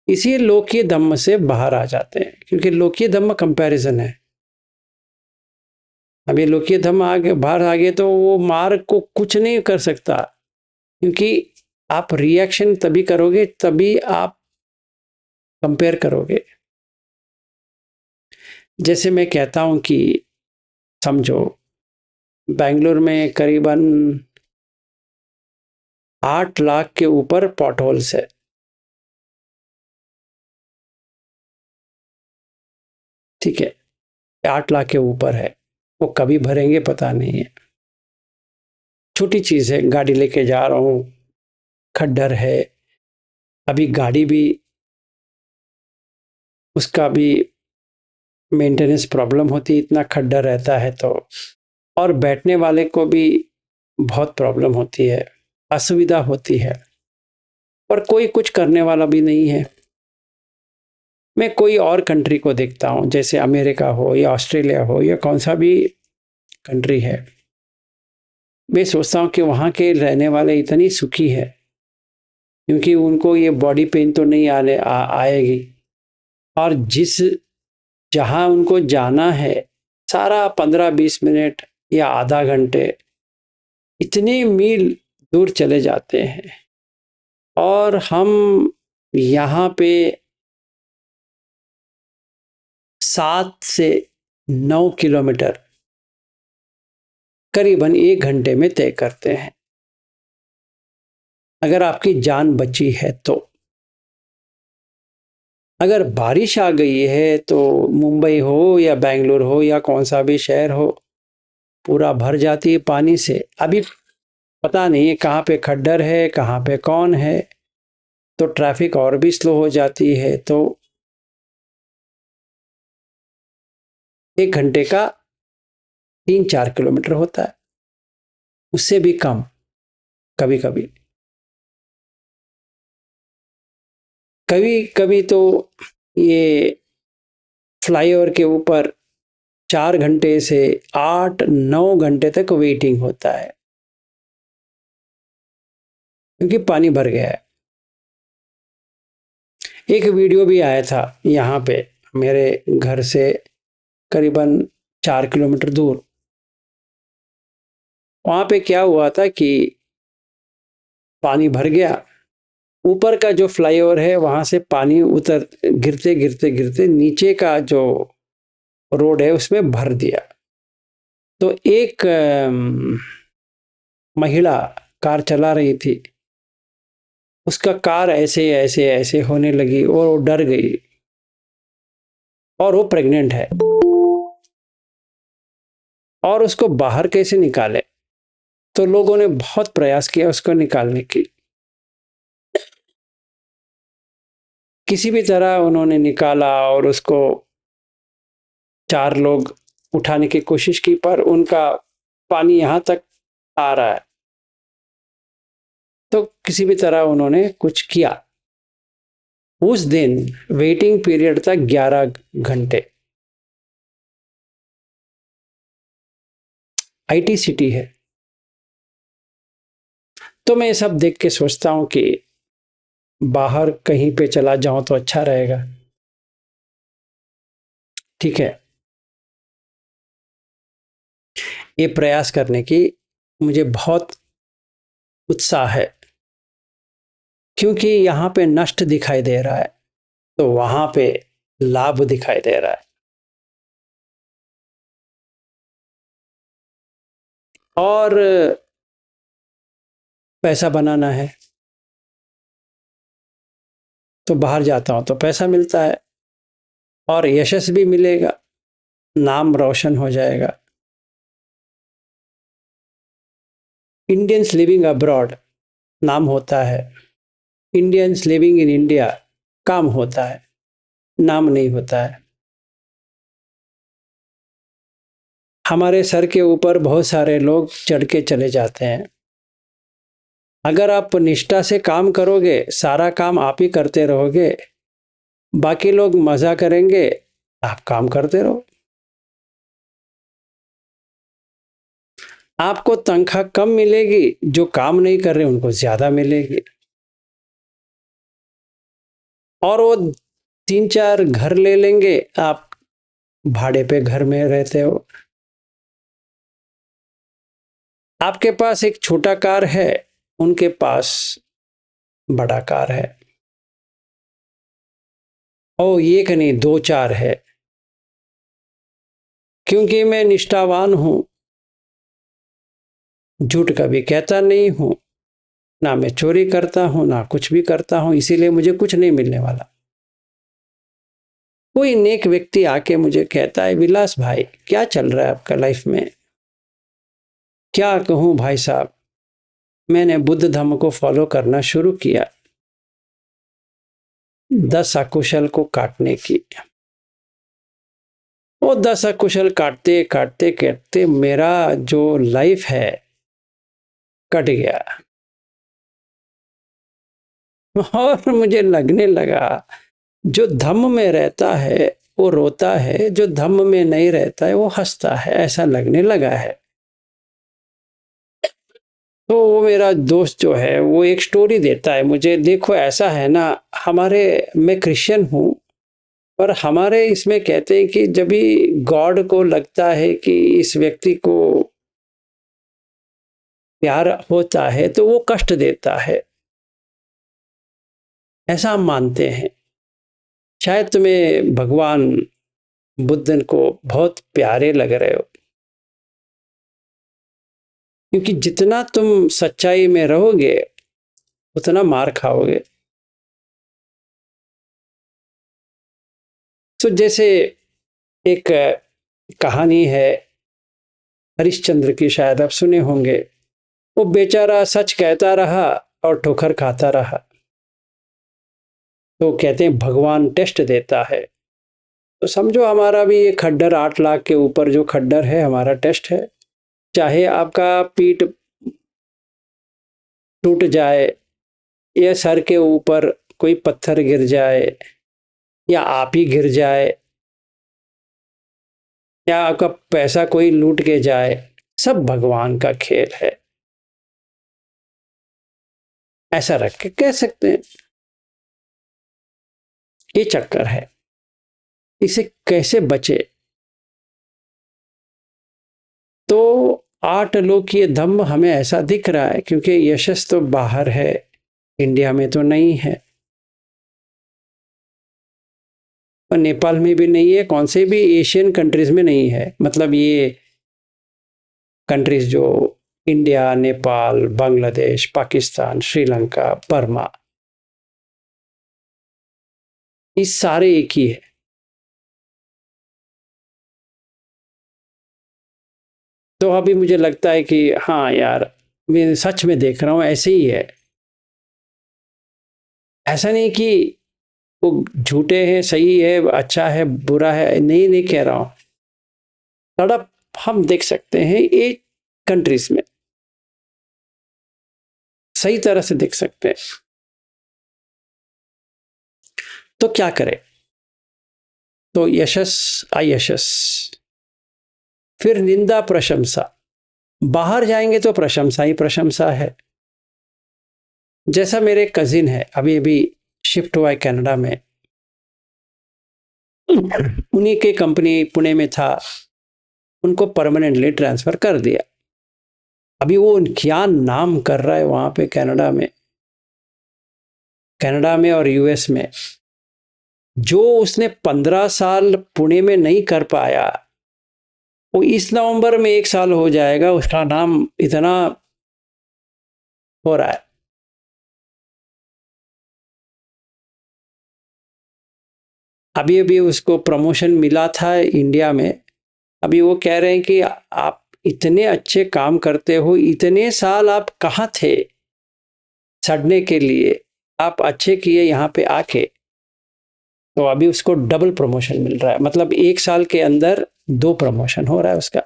इसी लोकीय धम्म से बाहर आ जाते हैं, क्योंकि लोकीय धम्म कंपैरिजन है। अभी लोकीय धम्म आगे बाहर आ गए तो वो मार्ग को कुछ नहीं कर सकता, क्योंकि आप रिएक्शन तभी करोगे, तभी आप कंपेयर करोगे। जैसे मैं कहता हूं कि समझो बेंगलुरु में करीबन 8 लाख के ऊपर पॉट होल्स है। ठीक है, 8 लाख के ऊपर है, वो कभी भरेंगे पता नहीं है। छोटी चीज है, गाड़ी लेके जा रहा हूं, खड्डर है, अभी गाड़ी भी उसका भी मेंटेनेंस प्रॉब्लम होती है, इतना खड्डा रहता है तो, और बैठने वाले को भी बहुत प्रॉब्लम होती है, असुविधा होती है, पर कोई कुछ करने वाला भी नहीं है। मैं कोई और कंट्री को देखता हूँ, जैसे अमेरिका हो या ऑस्ट्रेलिया हो या कौन सा भी कंट्री है, मैं सोचता हूँ कि वहाँ के रहने वाले इतनी सुखी है, क्योंकि उनको ये बॉडी पेन तो नहीं आएगी, और जहाँ उनको जाना है सारा 15-20 मिनट या आधा घंटे इतने मील दूर चले जाते हैं, और हम यहाँ पे 7 से 9 किलोमीटर करीबन 1 घंटे में तय करते हैं, अगर आपकी जान बची है तो। अगर बारिश आ गई है तो मुंबई हो या बेंगलुर हो या कौन सा भी शहर हो, पूरा भर जाती है पानी से। अभी पता नहीं है कहाँ पे खड्डर है, कहाँ पे कौन है, तो ट्रैफिक और भी स्लो हो जाती है। तो 1 घंटे का 3-4 किलोमीटर होता है, उससे भी कम कभी कभी। कभी कभी तो ये फ्लाईओवर के ऊपर 4 घंटे से 8-9 घंटे तक वेटिंग होता है, क्योंकि पानी भर गया है। एक वीडियो भी आया था यहाँ पे मेरे घर से करीबन 4 किलोमीटर दूर। वहां पे क्या हुआ था कि पानी भर गया, ऊपर का जो फ्लाईओवर है वहां से पानी उतर गिरते गिरते गिरते नीचे का जो रोड है उसमें भर दिया। तो एक महिला कार चला रही थी, उसका कार ऐसे ऐसे ऐसे होने लगी और वो डर गई, और वो प्रेग्नेंट है, और उसको बाहर कैसे निकाले। तो लोगों ने बहुत प्रयास किया उसको निकालने की, किसी भी तरह उन्होंने निकाला, और उसको 4 लोग उठाने की कोशिश की, पर उनका पानी यहां तक आ रहा है, तो किसी भी तरह उन्होंने कुछ किया। उस दिन वेटिंग पीरियड था 11 घंटे। आईटी सिटी है। तो मैं ये सब देख के सोचता हूं कि बाहर कहीं पे चला जाऊं तो अच्छा रहेगा। ठीक है, ये प्रयास करने की मुझे बहुत उत्साह है, क्योंकि यहाँ पे नष्ट दिखाई दे रहा है तो वहां पे लाभ दिखाई दे रहा है। और पैसा बनाना है तो बाहर जाता हूं तो पैसा मिलता है, और यशस भी मिलेगा, नाम रोशन हो जाएगा। इंडियंस लिविंग अब्रॉड नाम होता है, इंडियंस लिविंग इन इंडिया काम होता है, नाम नहीं होता है। हमारे सर के ऊपर बहुत सारे लोग चढ़ के चले जाते हैं। अगर आप निष्ठा से काम करोगे, सारा काम आप ही करते रहोगे, बाकी लोग मजा करेंगे, आप काम करते रहो। आपको तनख्वाह कम मिलेगी, जो काम नहीं कर रहे उनको ज्यादा मिलेगी, और वो 3-4 घर ले लेंगे, आप भाड़े पे घर में रहते हो। आपके पास एक छोटा कार है, उनके पास बड़ा कार है, ओ एक नहीं 2-4 है। क्योंकि मैं निष्ठावान हूं, झूठ कभी कहता नहीं हूं, ना मैं चोरी करता हूं ना कुछ भी करता हूं, इसीलिए मुझे कुछ नहीं मिलने वाला। कोई नेक व्यक्ति आके मुझे कहता है, विलास भाई क्या चल रहा है आपका लाइफ में। क्या कहूं भाई साहब, मैंने बुद्ध धर्म को फॉलो करना शुरू किया 10 अकुशल को काटने की। वो दस कुशल काटते काटते काटते मेरा जो लाइफ है कट गया। और मुझे लगने लगा जो धम्म में रहता है वो रोता है, जो धम्म में नहीं रहता है वो हंसता है, ऐसा लगने लगा है। तो वो मेरा दोस्त जो है वो एक स्टोरी देता है मुझे, देखो ऐसा है ना, हमारे, मैं क्रिश्चियन हूँ, पर हमारे इसमें कहते हैं कि जब भी गॉड को लगता है कि इस व्यक्ति को प्यार होता है तो वो कष्ट देता है, ऐसा हम मानते हैं। शायद तुम्हें भगवान बुद्ध को बहुत प्यारे लग रहे हो, क्योंकि जितना तुम सच्चाई में रहोगे उतना मार खाओगे। तो जैसे एक कहानी है हरिश्चंद्र की, शायद आप सुने होंगे। वो बेचारा सच कहता रहा और ठोकर खाता रहा। तो कहते हैं भगवान टेस्ट देता है। तो समझो हमारा भी ये खड्डर 8 लाख के ऊपर जो खड्डर है हमारा टेस्ट है। चाहे आपका पीठ टूट जाए या सर के ऊपर कोई पत्थर गिर जाए या आप ही गिर जाए या आपका पैसा कोई लूट के जाए, सब भगवान का खेल है, ऐसा रख के कह सकते हैं। ये चक्कर है, इसे कैसे बचे? तो 8 लोग ये धम्म हमें ऐसा दिख रहा है क्योंकि यशस तो बाहर है, इंडिया में तो नहीं है, और नेपाल में भी नहीं है, कौन से भी एशियन कंट्रीज में नहीं है। मतलब ये कंट्रीज जो इंडिया, नेपाल, बांग्लादेश, पाकिस्तान, श्रीलंका, बर्मा, ये सारे एक ही है। तो अभी मुझे लगता है कि हाँ यार, मैं सच में देख रहा हूँ ऐसे ही है। ऐसा नहीं कि वो झूठे हैं, सही है, अच्छा है, बुरा है, नहीं नहीं कह रहा हूँ। तड़प हम देख सकते हैं एक कंट्रीज में, सही तरह से देख सकते हैं। तो क्या करें? तो यशस अयशस, फिर निंदा प्रशंसा। बाहर जाएंगे तो प्रशंसा ही प्रशंसा है। जैसा मेरे कजिन है, अभी अभी शिफ्ट हुआ है कनाडा में, उन्हीं के कंपनी पुणे में था, उनको परमानेंटली ट्रांसफर कर दिया। अभी वो क्या नाम कर रहा है वहां पे कनाडा में, कनाडा में और यूएस में। जो उसने 15 साल पुणे में नहीं कर पाया, वो इस नवंबर में 1 साल हो जाएगा, उसका नाम इतना हो रहा है। अभी अभी उसको प्रमोशन मिला था इंडिया में। अभी वो कह रहे हैं कि आप इतने अच्छे काम करते हो, इतने साल आप कहाँ थे सड़ने के लिए, आप अच्छे किए यहाँ पे आके। तो अभी उसको डबल प्रमोशन मिल रहा है, मतलब 1 साल के अंदर 2 प्रमोशन हो रहा है उसका।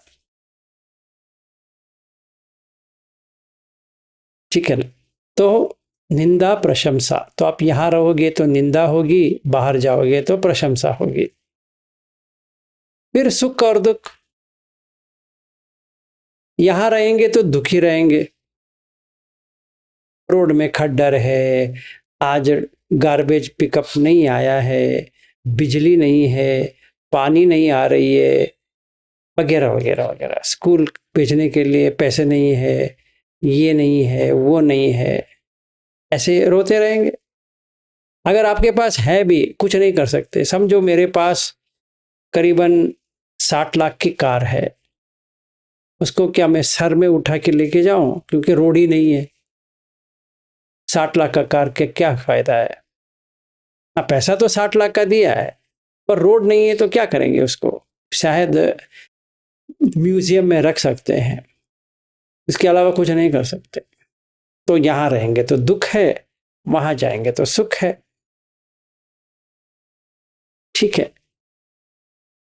ठीक है ना? तो निंदा प्रशंसा, तो आप यहां रहोगे तो निंदा होगी, बाहर जाओगे तो प्रशंसा होगी। फिर सुख और दुख, यहां रहेंगे तो दुखी रहेंगे। रोड में खड्डर है, आज गार्बेज पिकअप नहीं आया है, बिजली नहीं है, पानी नहीं आ रही है, वगैरह वगैरह वगैरह, स्कूल भेजने के लिए पैसे नहीं है, ये नहीं है, वो नहीं है, ऐसे रोते रहेंगे। अगर आपके पास है भी कुछ नहीं कर सकते। समझो मेरे पास करीबन 60 लाख की कार है, उसको क्या मैं सर में उठा के लेके जाऊं, क्योंकि रोड ही नहीं है। 60 लाख का कार के क्या फायदा है? हाँ, पैसा तो 60 लाख का दिया है, पर रोड नहीं है तो क्या करेंगे उसको? शायद म्यूजियम में रख सकते हैं, इसके अलावा कुछ नहीं कर सकते। तो यहां रहेंगे तो दुख है, वहां जाएंगे तो सुख है। ठीक है,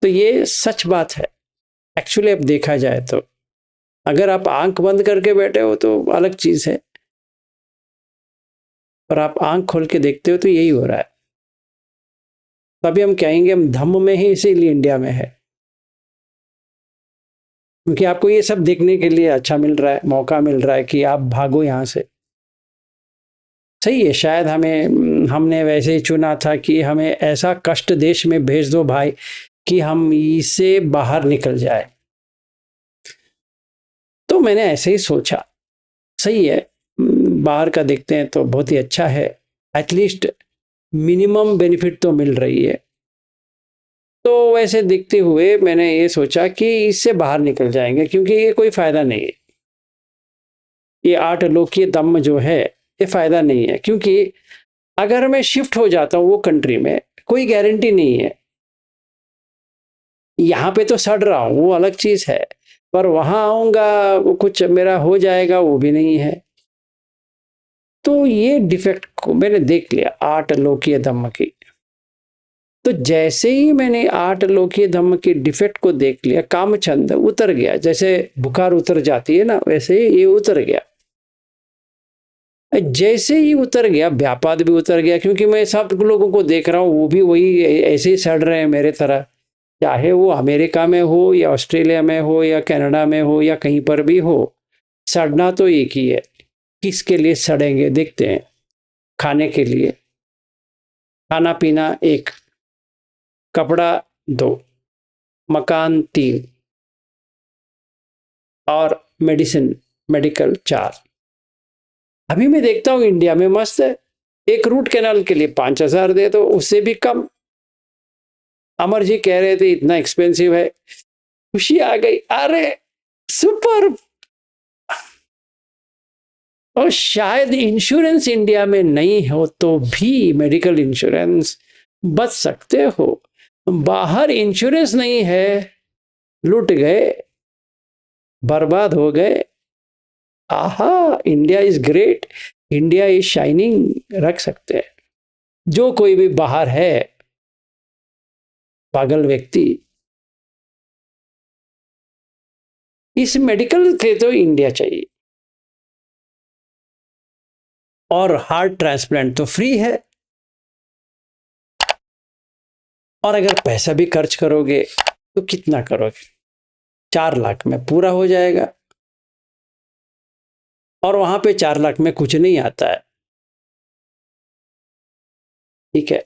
तो ये सच बात है एक्चुअली। अब देखा जाए तो अगर आप आंख बंद करके बैठे हो तो अलग चीज है, और आप आंख खोल के देखते हो तो यही हो रहा है। तभी हम कहेंगे हम धम्म में ही, इसीलिए इंडिया में है, क्योंकि आपको ये सब देखने के लिए अच्छा मिल रहा है, मौका मिल रहा है कि आप भागो यहां से। सही है, शायद हमने वैसे ही चुना था कि हमें ऐसा कष्ट देश में भेज दो भाई कि हम इससे बाहर निकल जाए। तो मैंने ऐसे ही सोचा, सही है, बाहर का देखते हैं तो बहुत ही अच्छा है, एटलीस्ट मिनिमम बेनिफिट तो मिल रही है। तो वैसे देखते हुए मैंने ये सोचा कि इससे बाहर निकल जाएंगे, क्योंकि ये कोई फायदा नहीं है, ये 8 लोकीय दम्म जो है ये फायदा नहीं है। क्योंकि अगर मैं शिफ्ट हो जाता हूँ वो कंट्री में, कोई गारंटी नहीं है। यहाँ पे तो सड़ रहा हूँ वो अलग चीज है, पर वहां आऊंगा वो कुछ मेरा हो जाएगा वो भी नहीं है। तो ये डिफेक्ट को मैंने देख लिया 8 लोकीय धम्म की। तो जैसे ही मैंने 8 लोकीय धम्म की डिफेक्ट को देख लिया, कामचंद उतर गया। जैसे बुखार उतर जाती है ना, वैसे ही ये उतर गया। जैसे ही उतर गया, व्यापाद भी उतर गया, क्योंकि मैं सब लोगों को देख रहा हूँ वो भी वही ऐसे ही सड़ रहे हैं मेरे तरह। चाहे वो अमेरिका में हो या ऑस्ट्रेलिया में हो या कनाडा में हो या कहीं पर भी हो, सड़ना तो एक ही है। किसके लिए सड़ेंगे देखते हैं। खाने के लिए, खाना पीना 1, कपड़ा 2, मकान 3, और मेडिसिन मेडिकल 4। अभी मैं देखता हूँ इंडिया में मस्त है, एक रूट कैनाल के लिए 5,000 दे दो, उससे भी कम। अमर जी कह रहे थे इतना एक्सपेंसिव है, खुशी आ गई, अरे सुपर। और शायद इंश्योरेंस इंडिया में नहीं हो तो भी मेडिकल इंश्योरेंस बच सकते हो। बाहर इंश्योरेंस नहीं है, लूट गए, बर्बाद हो गए। आहा, India is great, India is shining रख सकते हैं। जो कोई भी बाहर है पागल व्यक्ति, इस मेडिकल के तो इंडिया चाहिए। और हार्ट ट्रांसप्लांट तो फ्री है, और अगर पैसा भी खर्च करोगे तो कितना करोगे, 4 लाख में पूरा हो जाएगा। और वहां पे 4 लाख में कुछ नहीं आता है, ठीक है।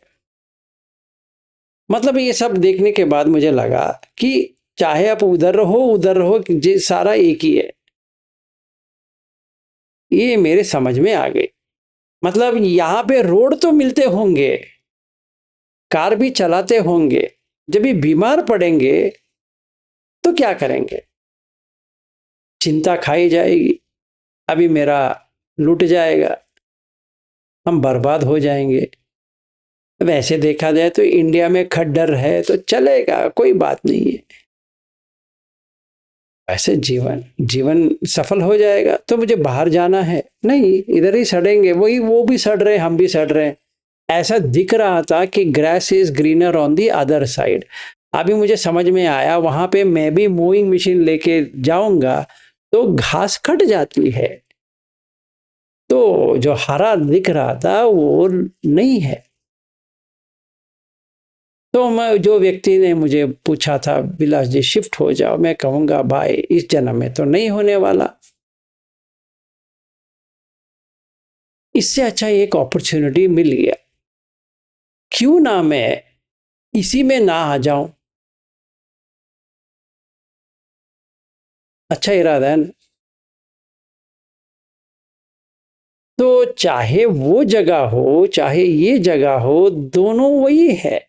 मतलब ये सब देखने के बाद मुझे लगा कि चाहे आप उधर रहो, सारा एक ही है। ये मेरे समझ में आ गई। मतलब यहाँ पे रोड तो मिलते होंगे, कार भी चलाते होंगे, जब ये बीमार पड़ेंगे तो क्या करेंगे। चिंता खाई जाएगी, अभी मेरा लूट जाएगा, हम बर्बाद हो जाएंगे। वैसे देखा जाए तो इंडिया में खड्डर है तो चलेगा, कोई बात नहीं है। ऐसे जीवन जीवन सफल हो जाएगा। तो मुझे बाहर जाना है नहीं, इधर ही सड़ेंगे, वही वो भी सड़ रहे हैं, हम भी सड़ रहे हैं। ऐसा दिख रहा था कि grass is greener on the other side. अभी मुझे समझ में आया, वहां पे मैं भी मोइंग मशीन लेके जाऊंगा तो घास कट जाती है, तो जो हरा दिख रहा था वो नहीं है। तो मैं, जो व्यक्ति ने मुझे पूछा था बिलास जी शिफ्ट हो जाओ, मैं कहूंगा भाई इस जन्म में तो नहीं होने वाला। इससे अच्छा एक अपॉर्चुनिटी मिल गया, क्यों ना मैं इसी में ना आ जाऊं। अच्छा इरादा है ना। तो चाहे वो जगह हो चाहे ये जगह हो, दोनों वही है।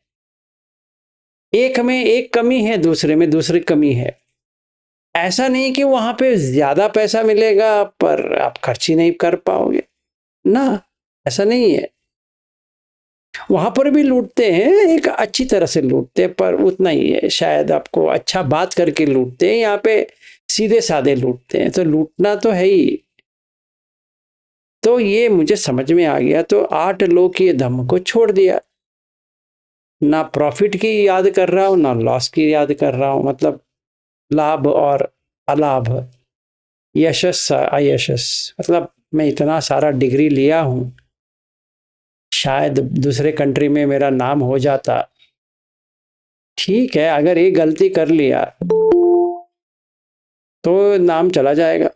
एक में एक कमी है, दूसरे में दूसरी कमी है। ऐसा नहीं कि वहां पे ज्यादा पैसा मिलेगा पर आप खर्च ही नहीं कर पाओगे ना, ऐसा नहीं है। वहां पर भी लूटते हैं, एक अच्छी तरह से लूटते हैं, पर उतना ही है। शायद आपको अच्छा बात करके लूटते हैं, यहाँ पे सीधे साधे लूटते हैं, तो लूटना तो है ही। तो ये मुझे समझ में आ गया, तो 8 लोग ये धम्म को छोड़ दिया। ना प्रॉफिट की याद कर रहा हूँ ना लॉस की याद कर रहा हूँ, मतलब लाभ और अलाभ, यशस अयशस। मतलब मैं इतना सारा डिग्री लिया हूँ, शायद दूसरे कंट्री में मेरा नाम हो जाता। ठीक है, अगर एक गलती कर लिया तो नाम चला जाएगा,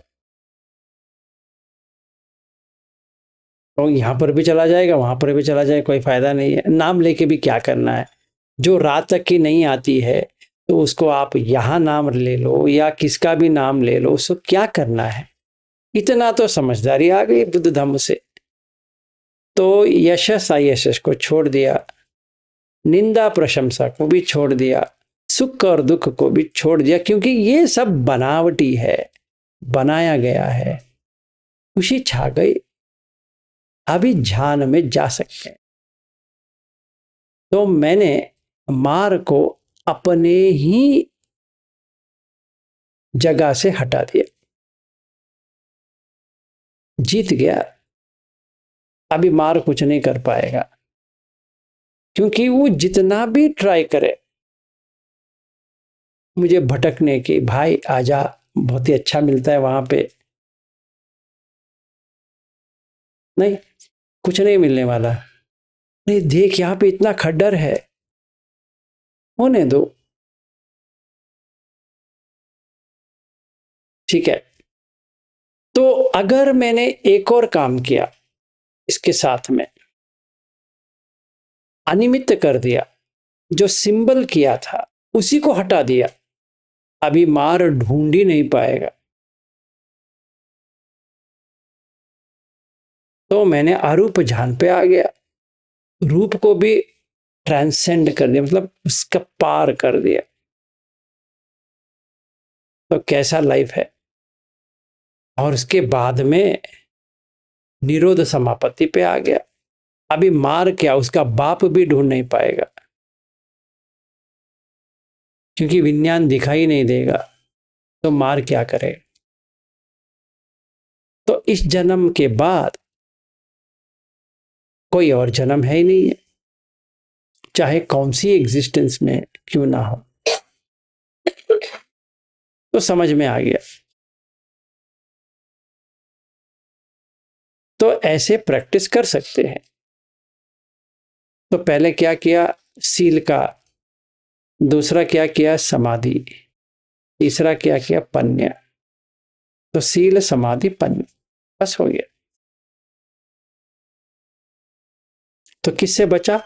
तो यहाँ पर भी चला जाएगा वहां पर भी चला जाएगा, कोई फायदा नहीं है। नाम लेके भी क्या करना है? जो रात तक की नहीं आती है तो उसको आप यहाँ नाम ले लो या किसका भी नाम ले लो, उसको क्या करना है? इतना तो समझदारी आ गई बुद्ध धम्म से। तो यशस अयशस को छोड़ दिया, निंदा प्रशंसा को भी छोड़ दिया, सुख और दुख को भी छोड़ दिया, क्योंकि ये सब बनावटी है, बनाया गया है। खुशी छा गई, अभी ध्यान में जा सकते हैं। तो मैंने मार को अपने ही जगह से हटा दिया, जीत गया। अभी मार कुछ नहीं कर पाएगा, क्योंकि वो जितना भी ट्राई करे मुझे भटकने की, भाई आजा बहुत ही अच्छा मिलता है वहां पे, नहीं, कुछ नहीं मिलने वाला। नहीं देख यहाँ पे इतना खड्डर है, होने दो। ठीक है, तो अगर मैंने एक और काम किया इसके साथ में, अनिमित्त कर दिया, जो सिंबल किया था उसी को हटा दिया, अभी मार ढूंढ ही नहीं पाएगा। तो मैंने अरूप जान पे आ गया, रूप को भी ट्रांसेंड कर दिया, मतलब उसका पार कर दिया। तो कैसा लाइफ है। और उसके बाद में निरोध समापत्ति पे आ गया, अभी मार क्या उसका बाप भी ढूंढ नहीं पाएगा, क्योंकि विज्ञान दिखाई नहीं देगा, तो मार क्या करे। तो इस जन्म के बाद कोई और जन्म है ही नहीं है, चाहे कौन सी एग्जिस्टेंस में क्यों ना हो। तो समझ में आ गया। तो ऐसे प्रैक्टिस कर सकते हैं। तो पहले क्या किया? सील का। दूसरा क्या किया? समाधि। तीसरा क्या किया? पन्य। तो सील समाधि पन्य, बस हो गया। तो किससे बचा?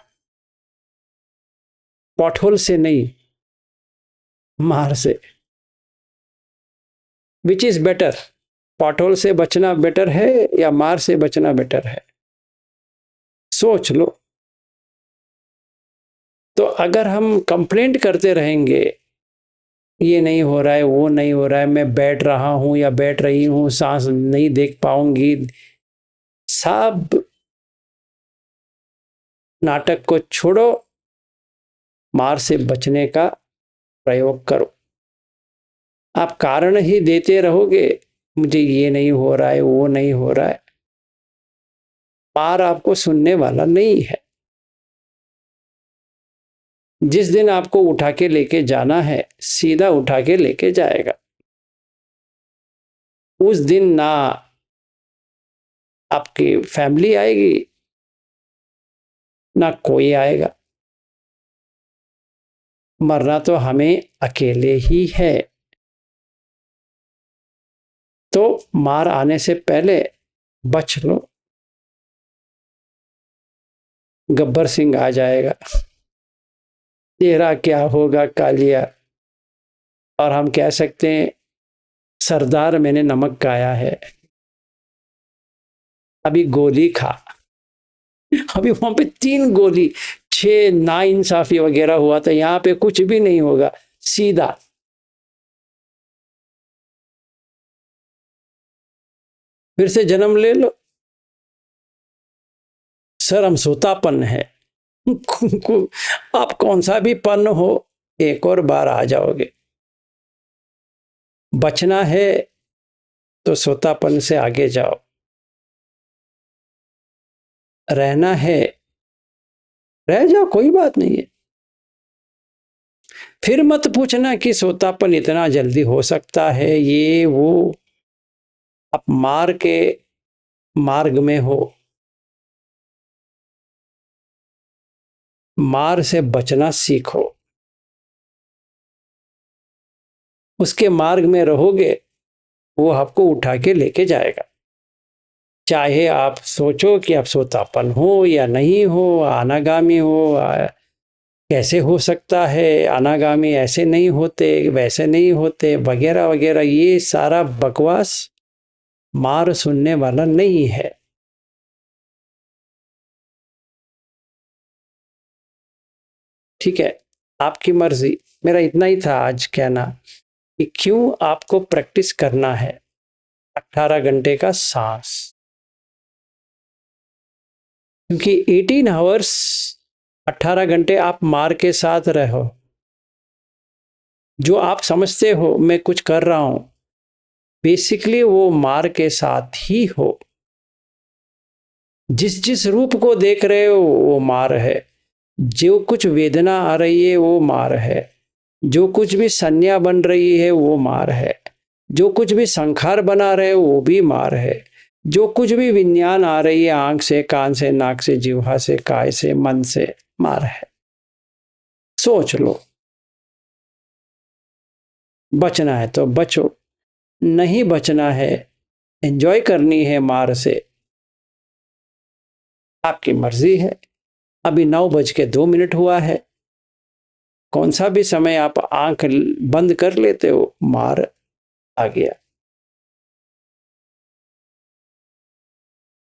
पॉटहोल से नहीं, मार से। Which is better? पॉटहोल से बचना बेटर है या मार से बचना बेटर है? सोच लो। तो अगर हम कंप्लेंट करते रहेंगे, ये नहीं हो रहा है, वो नहीं हो रहा है, मैं बैठ रहा हूं या बैठ रही हूं, सांस नहीं देख पाऊंगी, सब नाटक को छोड़ो, मार से बचने का प्रयोग करो। आप कारण ही देते रहोगे, मुझे ये नहीं हो रहा है, वो नहीं हो रहा है, मार आपको सुनने वाला नहीं है। जिस दिन आपको उठा के लेके जाना है, सीधा उठा के लेके जाएगा। उस दिन ना आपकी फैमिली आएगी ना कोई आएगा, मरना तो हमें अकेले ही है। तो मार आने से पहले बच लो, गब्बर सिंह आ जाएगा, तेरा क्या होगा कालिया। और हम कह सकते हैं सरदार मैंने नमक खाया है, अभी गोली खा। अभी वहां पे 3 गोली, 6 ना इंसाफी वगैरह हुआ था, यहाँ पे कुछ भी नहीं होगा, सीधा। फिर से जन्म ले लो, शर्म सोतापन है। आप कौन सा भी पन हो, एक और बार आ जाओगे। बचना है तो सोतापन से आगे जाओ, रहना है रह जाओ, कोई बात नहीं है। फिर मत पूछना कि सोतापन इतना जल्दी हो सकता है, ये वो। आप मार के मार्ग में हो, मार से बचना सीखो। उसके मार्ग में रहोगे, वो आपको उठा के लेके जाएगा। चाहे आप सोचो कि आप सोतापन हो या नहीं हो, अनागामी हो, कैसे हो सकता है, अनागामी ऐसे नहीं होते, वैसे नहीं होते, वगैरह वगैरह, ये सारा बकवास मार सुनने वाला नहीं है। ठीक है, आपकी मर्जी। मेरा इतना ही था आज कहना कि क्यों आपको प्रैक्टिस करना है 18 घंटे का सांस। क्योंकि 18 आवर्स, 18 घंटे आप मार के साथ रहो। जो आप समझते हो मैं कुछ कर रहा हूं, बेसिकली वो मार के साथ ही हो। जिस जिस रूप को देख रहे हो वो मार है। जो कुछ वेदना आ रही है वो मार है। जो कुछ भी संज्ञा बन रही है वो मार है। जो कुछ भी संखार बना रहे हो वो भी मार है। जो कुछ भी विज्ञान आ रही है, आंख से, कान से, नाक से, जिह्वा से, काय से, मन से, मार है। सोच लो, बचना है तो बचो, नहीं बचना है, एंजॉय करनी है मार से, आपकी मर्जी है। अभी 9:02 हुआ है। कौन सा भी समय आप आंख बंद कर लेते हो, मार आ गया।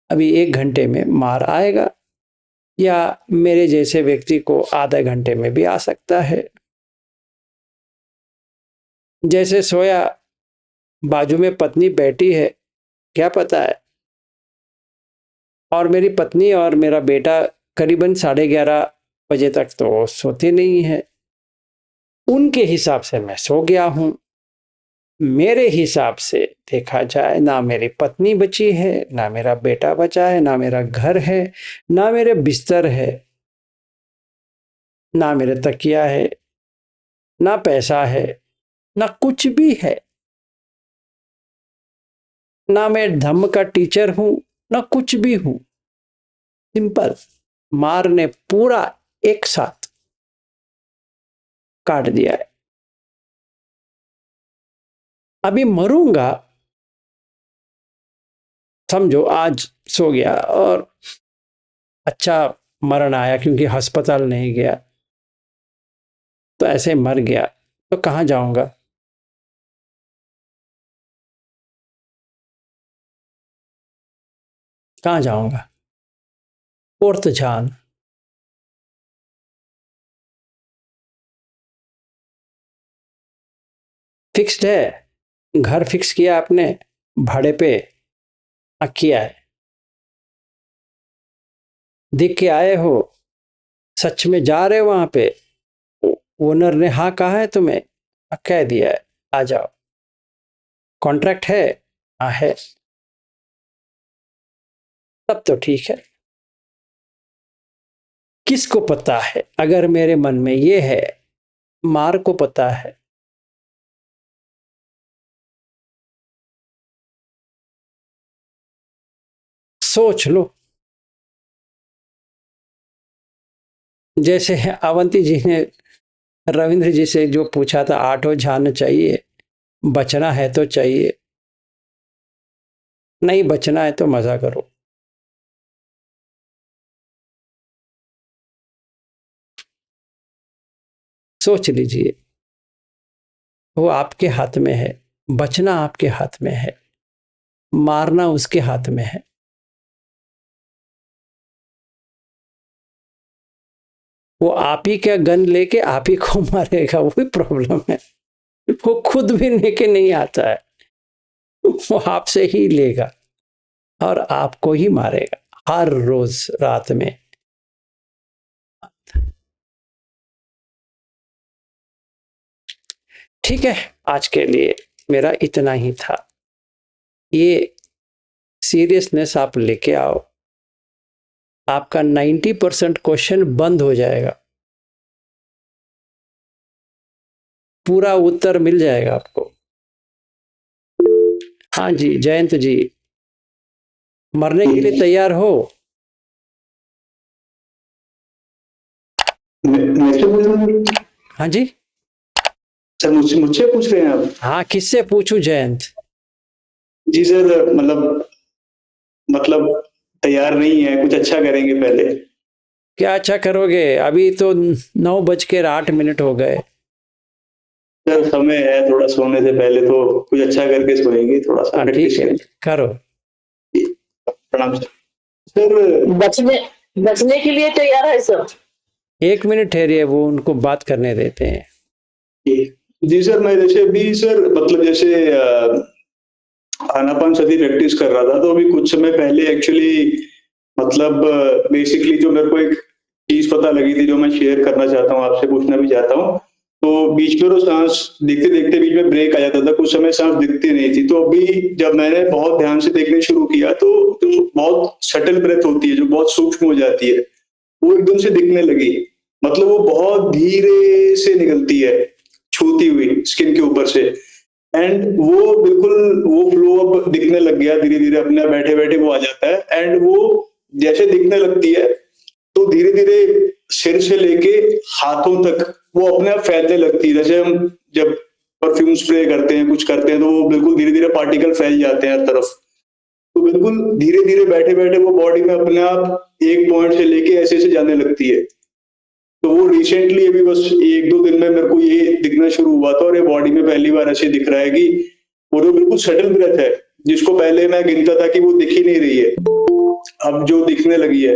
अभी 1 घंटे में मार आएगा, या मेरे जैसे व्यक्ति को आधे घंटे में भी आ सकता है। जैसे सोया, बाजू में पत्नी बैठी है, क्या पता है। और मेरी पत्नी और मेरा बेटा करीबन 11:30 बजे तक तो सोते नहीं है। उनके हिसाब से मैं सो गया हूं। मेरे हिसाब से देखा जाए, ना मेरी पत्नी बची है, ना मेरा बेटा बचा है, ना मेरा घर है, ना मेरे बिस्तर है, ना मेरे तकिया है, ना पैसा है, ना कुछ भी है। ना मैं धम्म का टीचर हूं, ना कुछ भी हूं। सिंपल, मार ने पूरा एक साथ काट दिया है। अभी मरूंगा, समझो आज सो गया और अच्छा मरण आया क्योंकि अस्पताल नहीं गया, तो ऐसे मर गया, तो कहां जाऊंगा? कहां जाऊंगा? फोर्थ जान। फिक्स्ड है, घर फिक्स किया आपने, भाड़े पे किया है, देख के आए हो, सच में जा रहे हो वहां पे, ओनर ने हाँ कहा है तुम्हें? कह दिया है, आ जाओ। कॉन्ट्रैक्ट है? हाँ है। तब तो ठीक है। किसको पता है, अगर मेरे मन में ये है, मार को पता है। सोच लो। जैसे अवंती जी ने रविंद्र जी से जो पूछा था, आठों जान चाहिए, बचना है तो चाहिए, नहीं बचना है तो मजा करो। सोच लीजिए, वो आपके हाथ में है, बचना आपके हाथ में है, मारना उसके हाथ में है। वो आप ही का गन लेके आप ही को मारेगा, वो भी प्रॉब्लम है। वो खुद भी लेके नहीं आता है, वो आपसे ही लेगा और आपको ही मारेगा हर रोज रात में। ठीक है, आज के लिए मेरा इतना ही था। ये सीरियसनेस आप लेके आओ, आपका 90% क्वेश्चन बंद हो जाएगा। पूरा उत्तर मिल जाएगा आपको। हाँ जी जयंत जी, मरने के लिए तैयार हो? मुझसे पूछ रहे हैं? हाँ जी। सर मुझसे मुझसे पूछ रहे हैं आप? हाँ, किससे पूछूं जयंत? जी सर, मतलब तैयार नहीं है, कुछ अच्छा करेंगे पहले। क्या अच्छा करोगे? अभी तो 9:08 हो गए। सर समय है, थोड़ा सोने से पहले तो कुछ अच्छा करके सोएंगे, थोड़ा सा हाँ प्रैक्टिस ठीक है, करेंगे। करो। प्रणाम सर। सर बचने बचने के लिए तैयार है सर। 1 मिनट ठहरिए, वो उनको बात करने देते हैं। जी सर, मैं जैसे अभी सर मतलब जैसे आनापान सती प्रैक्टिस कर रहा था, तो अभी कुछ समय पहले एक्चुअली मतलब बेसिकली जो मेरे को एक चीज पता लगी थी, जो मैं शेयर करना चाहता हूँ, आपसे पूछना भी चाहता हूँ। तो बीच में तो सांस देखते देखते बीच में ब्रेक आ जाता था, कुछ समय सांस दिखती नहीं थी। तो अभी जब मैंने बहुत ध्यान से देखने शुरू किया, तो जो बहुत सटल ब्रेथ होती है, जो बहुत सूक्ष्म हो जाती है, वो एकदम से दिखने लगी। मतलब वो बहुत धीरे से निकलती है, छूती हुई स्किन के ऊपर से। एंड वो बिल्कुल वो फ्लो अब दिखने लग गया धीरे धीरे, अपने बैठे बैठे वो आ जाता है। एंड वो जैसे दिखने लगती है, तो धीरे धीरे सिर से लेके हाथों तक वो अपने आप फैलने लगती है। जैसे हम जब परफ्यूम स्प्रे करते हैं, कुछ करते हैं, तो वो बिल्कुल धीरे धीरे पार्टिकल फैल जाते हैं हर तरफ। तो बिल्कुल धीरे धीरे बैठे बैठे वो बॉडी में अपने आप एक पॉइंट से लेके ऐसे ऐसे जाने लगती है। तो वो रिसेंटली अभी बस 1-2 दिन में मेरे को ये दिखना शुरू हुआ था, और ये बॉडी में पहली बार ऐसे दिख रहा है कि वो जो बिल्कुल सटल ब्रेथ है, जिसको पहले मैं गिनता था कि वो दिख ही नहीं रही है, अब जो दिखने लगी है।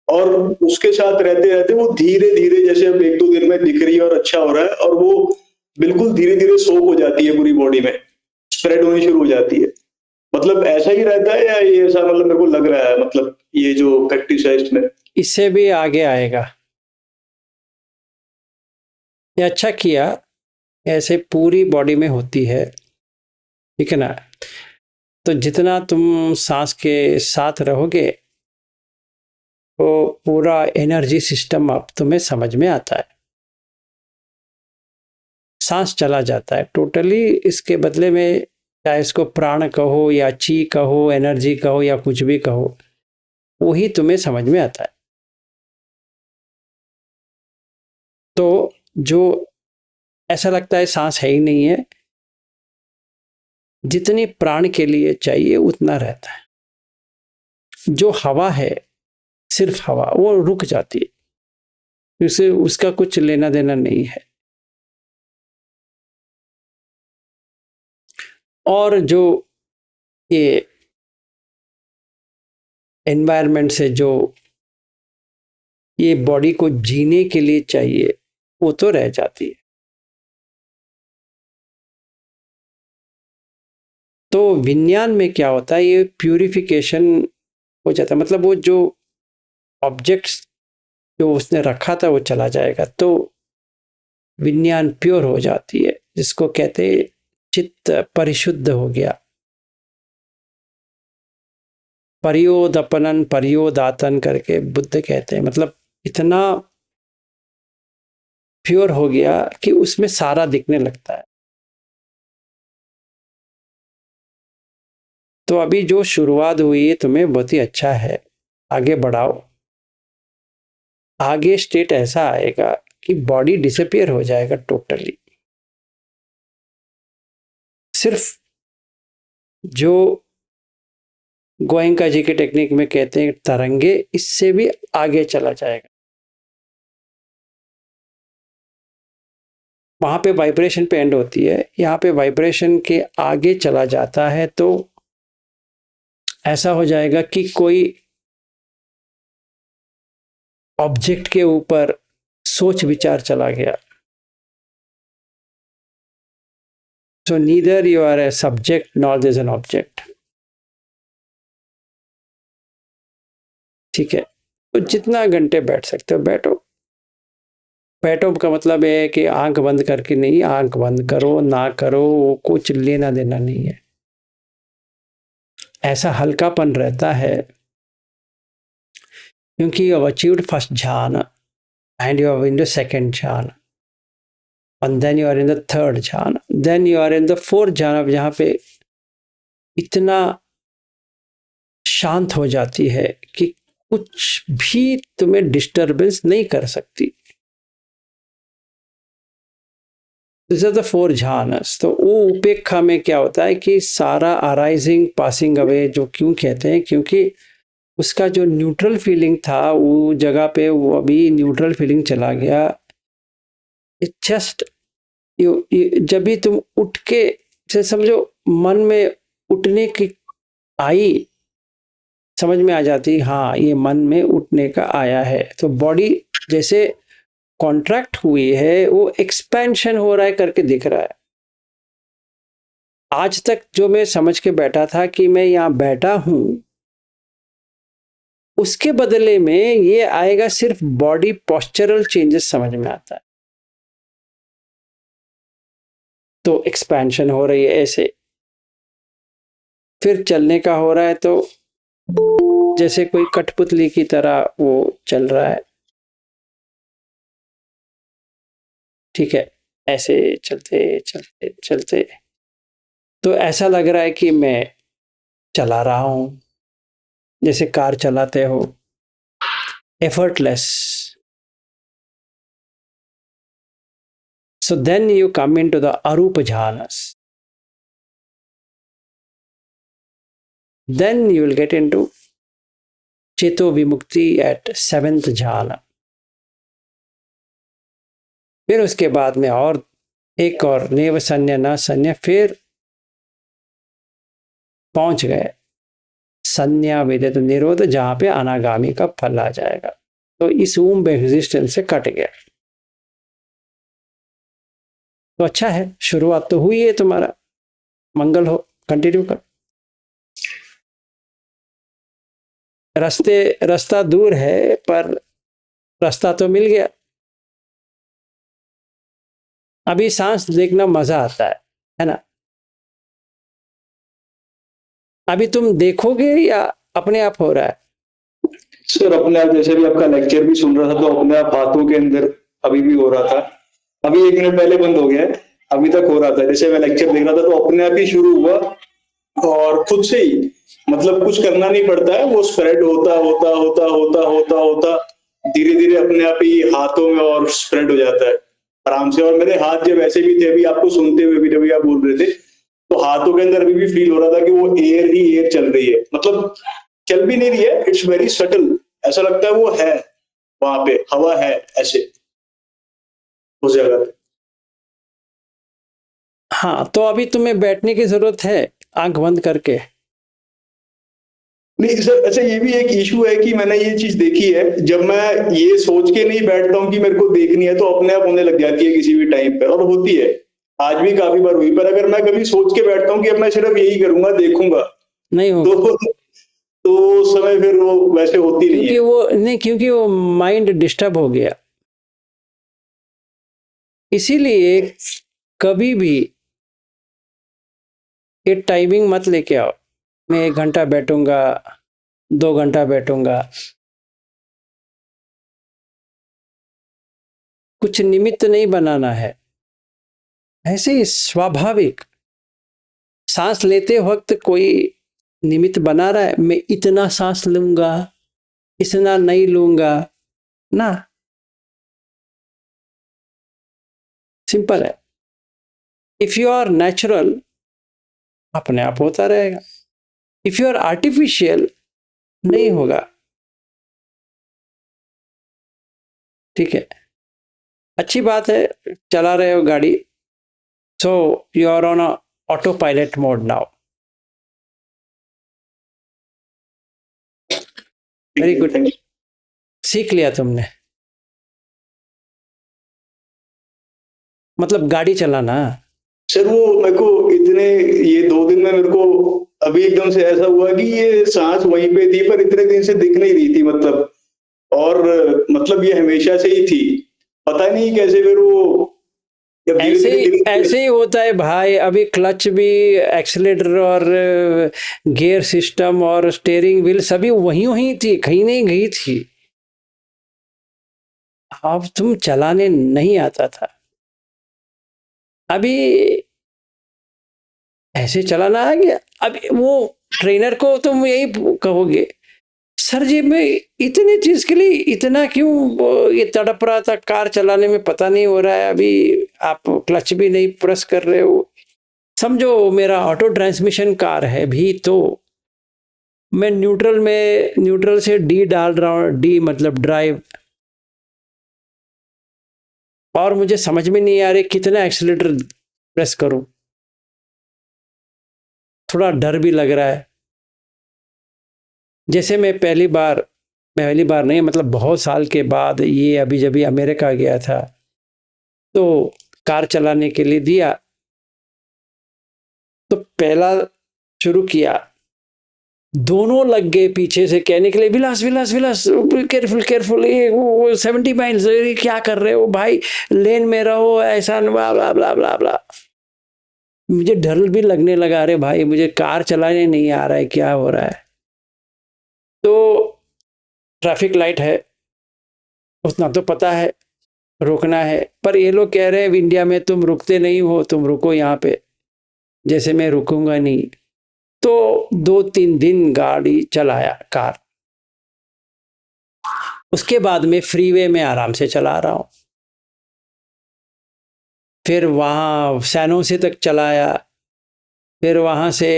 और उसके साथ रहते रहते वो धीरे धीरे जैसे अब 1-2 दिन में दिख रही है और अच्छा हो रहा है, और वो बिल्कुल धीरे धीरे सोक हो जाती है पूरी बॉडी में, स्प्रेड होनी शुरू हो जाती है। मतलब ऐसा ही रहता है, या ये ऐसा मतलब मेरे को लग रहा है, मतलब ये जो प्रैक्टिस है इसमें? इससे भी आगे आएगा। ये अच्छा किया, ऐसे पूरी बॉडी में होती है, ठीक है ना? तो जितना तुम सांस के साथ रहोगे, तो पूरा एनर्जी सिस्टम अब तुम्हें समझ में आता है। सांस चला जाता है टोटली, इसके बदले में चाहे इसको प्राण कहो या ची कहो, एनर्जी कहो या कुछ भी कहो, वही तुम्हें समझ में आता है। तो जो ऐसा लगता है सांस है ही नहीं है, जितनी प्राण के लिए चाहिए उतना रहता है। जो हवा है, सिर्फ हवा, वो रुक जाती है, उसे उसका कुछ लेना देना नहीं है। और जो ये एनवायरनमेंट से जो ये बॉडी को जीने के लिए चाहिए, वो तो रह जाती है। तो विज्ञान में क्या होता है, ये प्यूरिफिकेशन हो जाता है। मतलब वो जो ऑब्जेक्ट्स जो उसने रखा था वो चला जाएगा, तो विज्ञान प्योर हो जाती है, जिसको कहते हैं चित्त परिशुद्ध हो गया। परियोदपनन परियोदातन करके बुद्ध कहते हैं, मतलब इतना प्योर हो गया कि उसमें सारा दिखने लगता है। तो अभी जो शुरुआत हुई है तुम्हें बहुत ही अच्छा है, आगे बढ़ाओ। आगे स्टेट ऐसा आएगा कि बॉडी डिसअपियर हो जाएगा टोटली। सिर्फ जो गोयंका जी के टेक्निक में कहते हैं तरंगे, इससे भी आगे चला जाएगा। वहां पे वाइब्रेशन पे एंड होती है, यहाँ पे वाइब्रेशन के आगे चला जाता है। तो ऐसा हो जाएगा कि कोई ऑब्जेक्ट के ऊपर सोच विचार चला गया। So neither you are a subject nor there is an object. ठीक है, तो जितना घंटे बैठ सकते हो बैठो। बैठो का मतलब है कि आंख बंद करके नहीं, आंख बंद करो ना करो, वो कुछ लेना देना नहीं है। ऐसा हल्कापन रहता है क्योंकि यू हैव अचीव्ड फर्स्ट ध्यान and you have in the second ध्यान। and then you are in the third jhana, then you are in the fourth jhana, जहाँ पे इतना शांत हो जाती है कि कुछ भी तुम्हें डिस्टर्बेंस नहीं कर सकती। This are the four jhanas. तो वो उपेक्षा में क्या होता है कि सारा अराइजिंग पासिंग अवे, जो क्यों कहते हैं, क्योंकि उसका जो न्यूट्रल फीलिंग था वो जगह पे वो अभी न्यूट्रल फीलिंग चला गया। इट जस्ट जब भी तुम उठ के से समझो मन में उठने की आई, समझ में आ जाती, हाँ ये मन में उठने का आया है, तो बॉडी जैसे कॉन्ट्रैक्ट हुई है वो एक्सपेंशन हो रहा है करके दिख रहा है। आज तक जो मैं समझ के बैठा था कि मैं यहाँ बैठा हूं, उसके बदले में ये आएगा सिर्फ बॉडी पोस्चरल चेंजेस समझ में आता है। तो एक्सपेंशन हो रही है ऐसे, फिर चलने का हो रहा है तो जैसे कोई कठपुतली की तरह वो चल रहा है, ठीक है, ऐसे चलते चलते चलते तो ऐसा लग रहा है कि मैं चला रहा हूं, जैसे कार चलाते हो, effortless. So then you come into the arupa jhanas. Then you will get into cheto vimukti at seventh jhana. फिर उसके बाद में और एक और नेव संन्या न संन्या, फिर पहुंच गए संन्या वेदित निरोध, जहां पे अनागामी का फल आ जाएगा। तो इस ऊम एग्जिस्टेंस से कट गया। तो अच्छा है, शुरुआत तो हुई है तुम्हारा, मंगल हो, कंटिन्यू कर। रास्ता दूर है पर रास्ता तो मिल गया। अभी सांस देखना मजा आता है ना? अभी तुम देखोगे या अपने आप हो रहा है? सर अपने आप, जैसे भी आपका लेक्चर भी सुन रहा था तो अपने आप हाथों के अंदर अभी भी हो रहा था। अभी 1 मिनट पहले बंद हो गया है, अभी तक हो रहा था। जैसे मैं लेक्चर देख रहा था तो अपने आप ही शुरू हुआ और खुद से ही, मतलब कुछ करना नहीं पड़ता है, वो स्प्रेड होता होता होता होता होता होता धीरे धीरे अपने आप ही हाथों में और स्प्रेड हो जाता है आराम से। और मेरे हाथ जब ऐसे भी थे, अभी आपको सुनते हुए भी जब आप बोल रहे थे तो हाथों के अंदर अभी भी फील हो रहा था कि वो एयर ही एयर चल रही है, मतलब चल भी नहीं रही है, इट्स वेरी सटल, ऐसा लगता है वो है वहां पे, हवा है ऐसे उस जगह पे। हाँ, तो अभी तुम्हें बैठने की जरूरत है आंख बंद करके। नहीं सर, अच्छा ये भी एक इशू है कि मैंने ये चीज देखी है, जब मैं ये सोच के नहीं बैठता हूँ कि मेरे को देखनी है तो अपने आप होने लग जाती है किसी भी टाइम पे, और होती है, आज भी काफी बार हुई। पर अगर मैं कभी सोच के बैठता हूँ कि अब मैं सिर्फ यही करूंगा, देखूंगा, नहीं हो तो उस समय फिर वो वैसे होती नहीं है। क्योंकि वो माइंड डिस्टर्ब हो गया। इसीलिए कभी भी ये टाइमिंग मत लेके आओ, मैं 1 घंटा बैठूंगा, 2 घंटा बैठूंगा। कुछ निमित्त नहीं बनाना है, ऐसे ही स्वाभाविक। सांस लेते वक्त कोई निमित्त बना रहा है, मैं इतना सांस लूंगा, इतना नहीं लूंगा ना, सिंपल है। इफ यू आर नेचुरल, अपने आप होता रहेगा। इफ यू आर आर्टिफिशियल, नहीं होगा। ठीक है, अच्छी बात है, चला रहे हो गाड़ी, so you are on autopilot mode now. Very good, सीख लिया तुमने, मतलब गाड़ी चलाना। सर वो मेरे को इतने, ये 2 दिन में मेरे को अभी एकदम से ऐसा हुआ कि ये सांस वहीं पे थी पर इतने दिन से दिख नहीं रही थी, मतलब, और मतलब ये हमेशा से ही थी, पता नहीं कैसे फिर वो ऐसे ही होता है भाई। अभी क्लच भी, एक्सीलेटर और गियर सिस्टम और स्टीयरिंग व्हील सभी वहीं थी, कहीं नहीं गई थी। अब तुम चलाने नहीं आता था, अभी ऐसे चलाना आ गया। अब वो ट्रेनर को तुम यही कहोगे, सर जी मैं इतनी चीज के लिए इतना क्यों ये तड़प रहा था, कार चलाने में पता नहीं हो रहा है, अभी आप क्लच भी नहीं प्रेस कर रहे हो। समझो मेरा ऑटो ट्रांसमिशन कार है भी, तो मैं न्यूट्रल से डी डाल रहा हूँ, डी मतलब ड्राइव, और मुझे समझ में नहीं आ रही कितना एक्सीलेटर प्रेस करूं। थोड़ा डर भी लग रहा है। जैसे मैं पहली बार नहीं, मतलब बहुत साल के बाद, ये अभी जब अमेरिका गया था तो कार चलाने के लिए दिया, तो पहला शुरू किया, दोनों लग गए पीछे से कहने के लिए, विलास विलास विलास केयरफुल केयरफुल, ये वो 70 माइल्स, क्या कर रहे हो भाई, लेन में रहो, ऐसा ब्ला ब्ला ब्ला ब्ला ब्ला। मुझे डर भी लगने लगा, अरे भाई मुझे कार चलाने नहीं आ रहा है, क्या हो रहा है। तो ट्रैफिक लाइट है, उतना तो पता है रोकना है, पर ये लोग कह रहे हैं इंडिया में तुम रुकते नहीं हो, तुम रुको यहाँ पे, जैसे मैं रुकूंगा नहीं। तो 2-3 दिन गाड़ी चलाया कार, उसके बाद में फ्रीवे में आराम से चला रहा हूँ। फिर वहाँ सैनोसे तक चलाया, फिर वहाँ से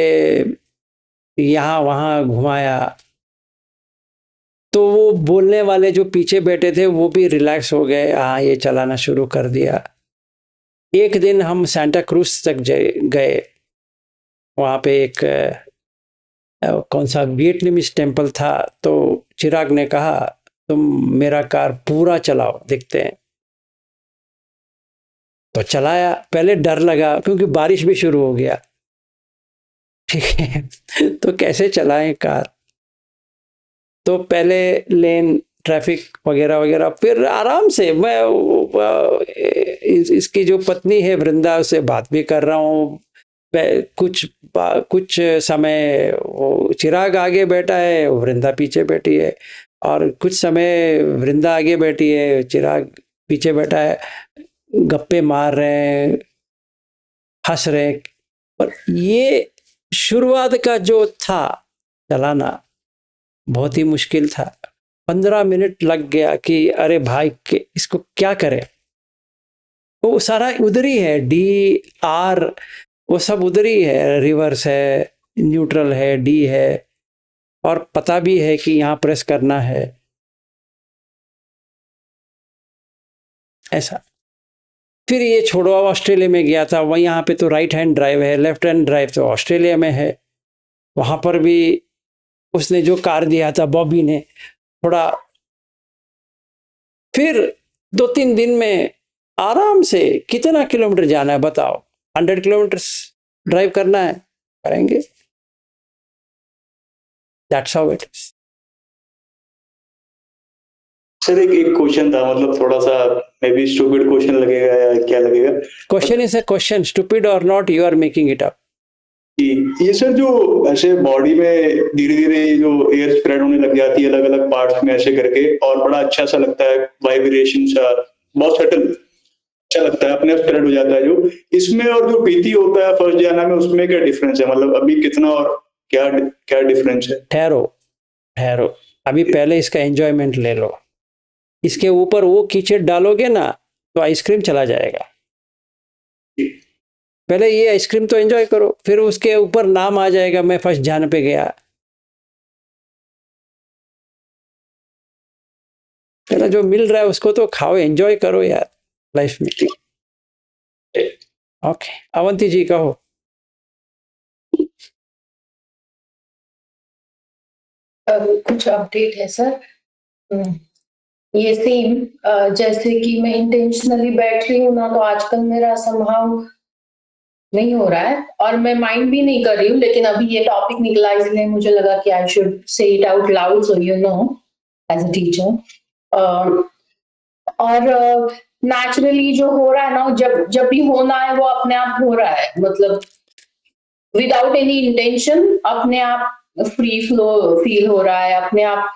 यहाँ वहाँ घुमाया। तो वो बोलने वाले जो पीछे बैठे थे वो भी रिलैक्स हो गए, हाँ ये चलाना शुरू कर दिया। एक दिन हम सांता क्रूज तक गए, वहाँ पे एक कौन सा वियतनामीज टेम्पल था, तो चिराग ने कहा तुम मेरा कार पूरा चलाओ, देखते हैं। तो चलाया, पहले डर लगा क्योंकि बारिश भी शुरू हो गया, ठीक है। तो कैसे चलाएं कार, तो पहले लेन ट्रैफिक वगैरह वगैरह, फिर आराम से मैं इसकी जो पत्नी है वृंदा, उससे बात भी कर रहा हूँ। कुछ समय वो चिराग आगे बैठा है, वृंदा पीछे बैठी है, और कुछ समय वृंदा आगे बैठी है, चिराग पीछे बैठा है, गप्पे मार रहे हैं, हंस रहे हैं। पर ये शुरुआत का जो था चलाना बहुत ही मुश्किल था। 15 मिनट लग गया कि अरे भाई इसको क्या करें। वो सारा उधर ही है, डी आर वो सब उधर ही है, रिवर्स है, न्यूट्रल है, डी है, और पता भी है कि यहाँ प्रेस करना है, ऐसा। फिर ये छोड़ो, ऑस्ट्रेलिया में गया था, वह यहाँ पे तो राइट हैंड ड्राइव है, लेफ्ट हैंड ड्राइव तो ऑस्ट्रेलिया में है। वहां पर भी उसने जो कार दिया था बॉबी ने, थोड़ा, फिर 2-3 दिन में आराम से कितना किलोमीटर जाना है बताओ, 100 किलोमीटर ड्राइव करना है, करेंगे। That's how it is. Sir एक क्वेश्चन था, मतलब थोड़ा सा मे बी स्टूपिड क्वेश्चन लगेगा या क्या लगेगा। Question is a question, stupid और not, you are making it up. ये सर जो ऐसे बॉडी में धीरे धीरे जो एयर स्प्रेड होने लग जाती है अलग अलग पार्ट्स में ऐसे करके, और बड़ा अच्छा सा लगता है, वाइब्रेशन सा बहुत सटल अच्छा लगता है, अपने आप स्प्रेड हो जाता है। जो इसमें और जो पीती होता है फर्स्ट जाना में, उसमें क्या डिफरेंस है, मतलब अभी कितना और क्या क्या डिफरेंस है? ठहरो, अभी पहले इसका एंजॉयमेंट ले लो। इसके ऊपर वो कीचड़ डालोगे ना तो आइसक्रीम चला जाएगा। पहले ये आइसक्रीम तो एंजॉय करो, फिर उसके ऊपर नाम आ जाएगा मैं फर्स्ट जाने पे गया। पहले जो मिल रहा है उसको तो खाओ, एंजॉय करो यार लाइफ में। ओके, अवंती जी कहो। कुछ अपडेट है सर। ये सेम जैसे कि मैं इंटेंशनली बैठ रही हूँ ना, तो आजकल मेरा संभाव नहीं हो रहा है, और मैं माइंड भी नहीं कर रही हूँ, लेकिन अभी ये टॉपिक निकला इसलिए मुझे लगा कि I should say it out loud so you know as a teacher. और नेचुरली जो हो रहा है ना, जब भी होना है वो अपने आप हो रहा है, मतलब विदाउट एनी इंटेंशन अपने आप फ्री फ्लो फील हो रहा है, अपने आप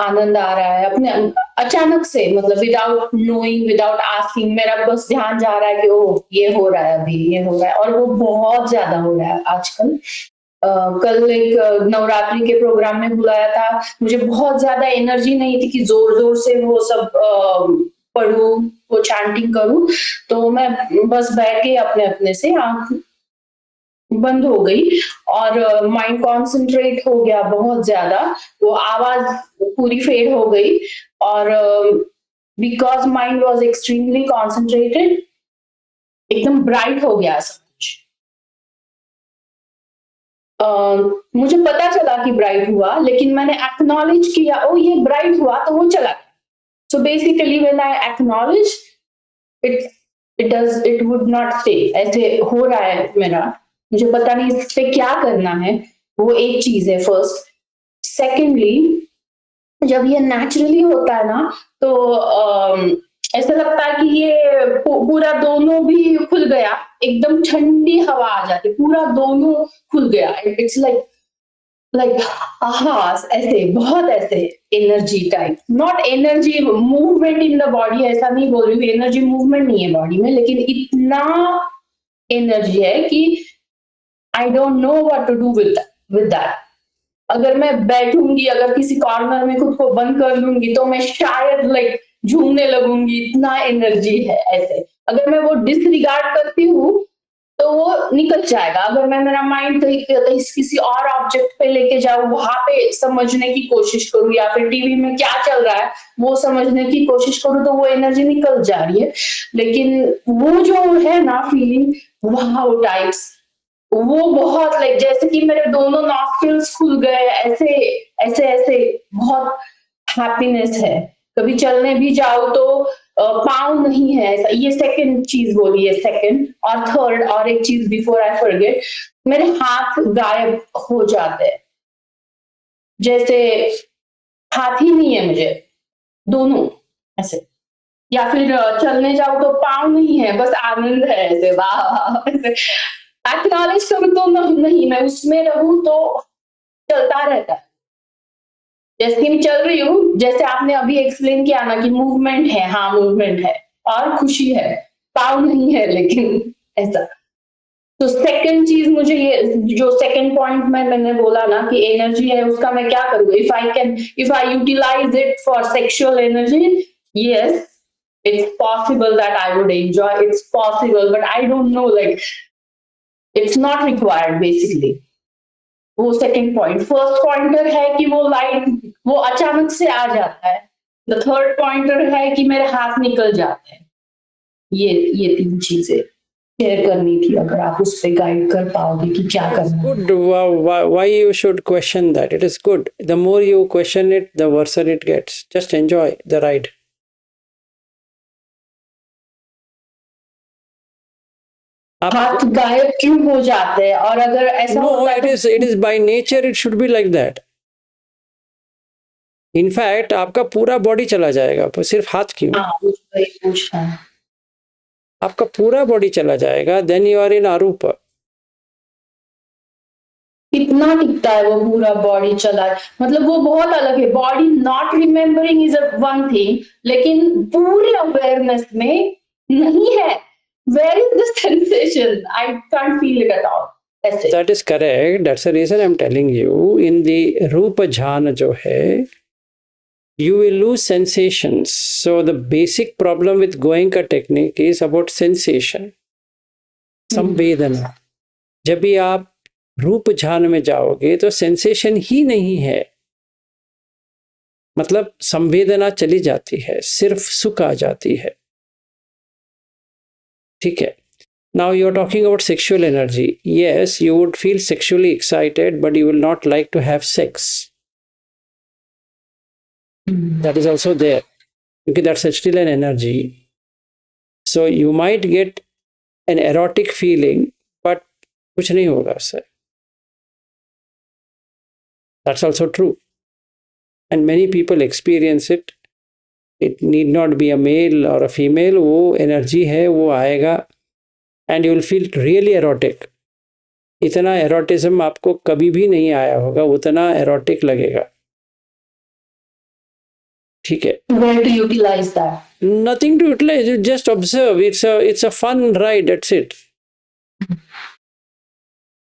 आनंद आ रहा है अपने अचानक से, मतलब विदाउट नोइंग, विदाउट आस्किंग, मेरा बस ध्यान जा रहा है कि ओ ये हो रहा है, अभी ये हो रहा है, और वो बहुत ज्यादा हो रहा है आजकल। कल एक नवरात्रि के प्रोग्राम में बुलाया था, मुझे बहुत ज्यादा एनर्जी नहीं थी कि जोर जोर से वो सब पढ़ूं, वो चैंटिंग करूं, तो मैं बस बैठ के अपने अपने से आंख बंद हो गई और माइंड कॉन्सेंट्रेट हो गया बहुत ज्यादा, वो आवाज पूरी फेड हो गई, और because mind was extremely concentrated, एकदम ब्राइट हो गया सब कुछ। मुझे पता चला कि ब्राइट हुआ, लेकिन मैंने एक्नॉलेज किया, ओ ये ब्राइट हुआ, तो वो चला गया। So basically when I acknowledge it would not stay, ऐसे हो रहा है मेरा, मुझे पता नहीं इस पे क्या करना है, वो एक चीज है फर्स्ट। सेकेंडली, जब ये नेचुरली होता है ना, तो ऐसा लगता है कि ये पूरा दोनों भी खुल गया, एकदम ठंडी हवा आ जाती, पूरा दोनों खुल गया, इट्स लाइक ऐसे बहुत ऐसे energy type, not energy movement in the body, ऐसा नहीं बोल रही हूँ, एनर्जी मूवमेंट नहीं है बॉडी में, लेकिन इतना एनर्जी है कि I don't know what to do with that. अगर मैं बैठूंगी, अगर किसी कॉर्नर में खुद को बंद कर लूंगी, तो मैं शायद लाइक झूमने लगूंगी, इतना एनर्जी है ऐसे। अगर मैं वो डिसरिगार्ड करती हूँ तो वो निकल जाएगा, अगर मैं मेरा माइंड कहीं किसी और ऑब्जेक्ट पे लेके जाऊं, वहां पे समझने की कोशिश करूं, या फिर टीवी में क्या चल रहा है वो समझने की कोशिश करूं, तो वो एनर्जी निकल जा रही है। लेकिन वो जो है ना फीलिंग, वहां वो टाइप्स, वो बहुत लाइक जैसे कि मेरे दोनों नॉस्ट्रिल्स खुल गए, ऐसे ऐसे ऐसे बहुत हैप्पीनेस है। कभी चलने भी जाओ तो पाँव नहीं है ऐसा, ये सेकंड चीज बोली है, सेकंड। और थर्ड, और एक चीज बिफोर आई फॉरगेट, मेरे हाथ गायब हो जाते हैं, जैसे हाथ ही नहीं है मुझे, दोनों ऐसे। या फिर चलने जाओ तो पाँव नहीं है, बस आनंद है ऐसे, वाह ऐसे। एक्नॉलेज करूं तो नहीं, मैं उसमें रहूं तो चलता रहता है, जैसे मैं चल रही हूँ, जैसे आपने अभी एक्सप्लेन किया ना कि मूवमेंट है, हाँ मूवमेंट है और खुशी है, पाव नहीं है लेकिन ऐसा। तो सेकंड चीज मुझे ये जो सेकंड पॉइंट में मैंने बोला ना कि एनर्जी है, उसका मैं क्या करूँ, if I utilise it for sexual energy, yes it's possible that I would enjoy, it's possible, but I don't know, like it's not required basically। वो सेकंड पॉइंट। फर्स्ट पॉइंटर है कि वो लाइट वो अचानक से आ जाता है, द थर्ड पॉइंटर है कि मेरे हाथ निकल जाते हैं। ये तीन चीजें शेयर करनी थी, अगर आप उस पे गाइड कर पाओगे कि क्या करना है। Good. Why you should question that? It is good. The more you question it, the worse it gets. Just enjoy the ride. हाथ गायब क्यों हो जाते हैं? और अगर ऐसा No, होता है it is by nature it should be like that. In fact, आपका पूरा बॉडी चला जाएगा, पर सिर्फ हाथ क्यों? हाँ, मुझे पूछना है। आपका पूरा बॉडी चला जाएगा, then you are in arupa. कितना टिकता है वो पूरा बॉडी चला, मतलब वो बहुत अलग है। Body not remembering is one thing, लेकिन पूरे अवेयरनेस में नहीं है। Where is the sensation? I can't feel it at all. That is correct. That's the reason I'm telling you. In the Rupa Jhana जो है, you will lose sensations. So the basic problem with Goenka technique is about sensation. संवेदना। जब भी आप रूप ध्यान में जाओगे तो सेंसेशन ही नहीं है, मतलब संवेदना चली जाती है, सिर्फ सुख आ जाती है। ठीक है। Now you are talking about sexual energy. Yes, you would feel sexually excited, but you will not like to have sex. That is also there, because that's still an energy. So you might get an erotic feeling, but कुछ नहीं होगा उससे। That's also true. And many people experience it. It need not be a male or a female. वो energy है, वो आएगा, and you will feel really erotic. इतना erotism आपको कभी भी नहीं आया होगा, उतना erotic लगेगा। ठीक है, Where to utilize that? nothing to utilize, you just observe. It's a fun ride, that's it.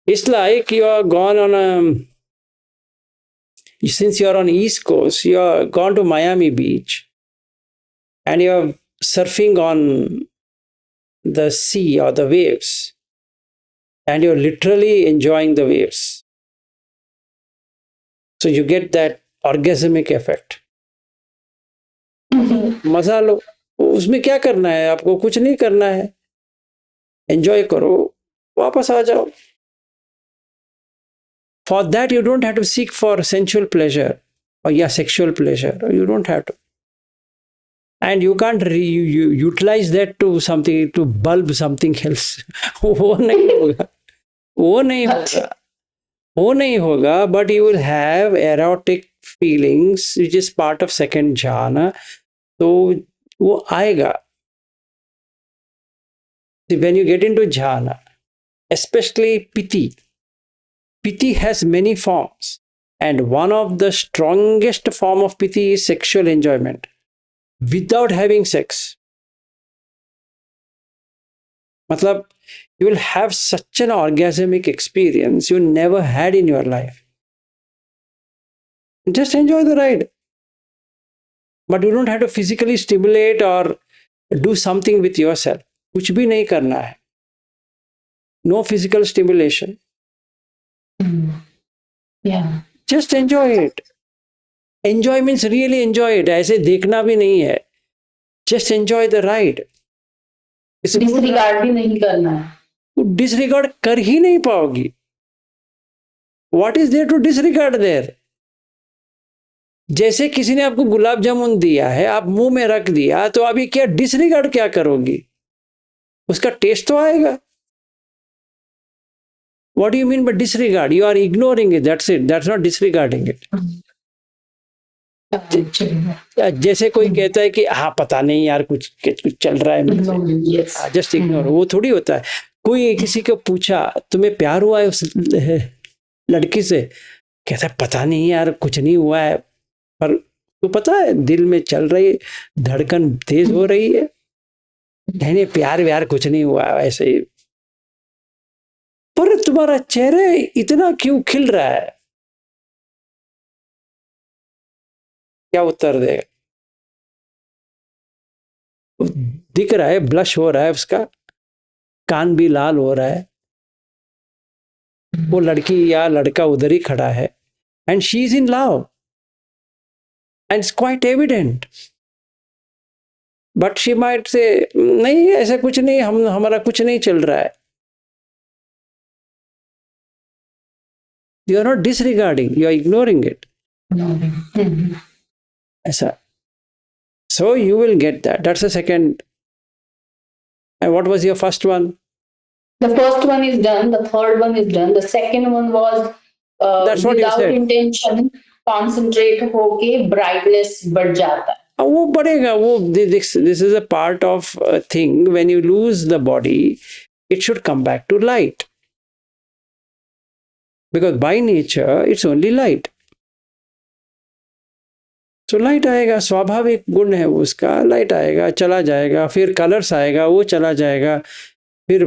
It's like you are gone on since you are on East Coast, you are gone to Miami Beach and you are surfing on the sea or the waves, and you're literally enjoying the waves. So you get that orgasmic effect. मजा लो, उसमें क्या करना है आपको? कुछ नहीं करना है, एंजॉय करो, वापस आ जाओ. For that you don't have to seek for sensual pleasure or sexual pleasure. You don't have to, and you can't utilize that to something, to bulb something else. वो नहीं होगा, वो नहीं होगा, वो नहीं होगा. But you will have erotic feelings which is part of second jhana. तो वो आएगा. When you get into jhana, especially piti has many forms, and one of the strongest form of piti is sexual enjoyment without having sex. मतलब you will have such an orgasmic experience you never had in your life. Just enjoy the ride. But you don't have to physically stimulate or do something with yourself. कुछ भी नहीं करना है. No physical stimulation. Yeah. Just enjoy it. Enjoy means really enjoy it. ऐसे देखना भी नहीं है. Just enjoy the ride. Disregard भी नहीं करना है. Disregard कर ही नहीं पाओगी. What is there to disregard there? जैसे किसी ने आपको गुलाब जामुन दिया है, आप मुंह में रख दिया, तो अभी क्या डिसरिगार्ड क्या करोगी? उसका टेस्ट तो आएगा. What do you mean by disregard? You are ignoring it. That's it. That's not disregarding it. जैसे कोई कहता है कि हाँ पता नहीं यार, कुछ चल रहा है, जस्ट इग्नोर. वो थोड़ी होता है. कोई किसी को पूछा तुम्हें प्यार हुआ है उस लड़की से, कहता है पता नहीं यार, कुछ नहीं हुआ है, पर तो पता है दिल में चल रही, धड़कन तेज हो रही है. नहीं प्यार व्यार कुछ नहीं हुआ, ऐसे ही. पर तुम्हारा चेहरा इतना क्यों खिल रहा है? क्या उत्तर देगा? दिख रहा है, ब्लश हो रहा है उसका, कान भी लाल हो रहा है. वो लड़की या लड़का उधर ही खड़ा है, and she is in love, and it's quite evident. But she might say, नहीं ऐसा कुछ नहीं, हमारा कुछ नहीं चल रहा है. You are not disregarding, you are ignoring it. ऐसा. So you will get that. That's the second. And what was your first one? The first one is done. The third one is done. The second one was That's what you without said. intention. Concentrate होके brightness बढ़ जाता है. वो बढ़ेगा. वो this is a part of a thing. When you lose the body, it should come back to light. Because by nature, it's only light. So light आएगा, स्वाभाविक गुण है उसका. लाइट आएगा, चला जाएगा, फिर कलर्स आएगा, वो चला जाएगा, फिर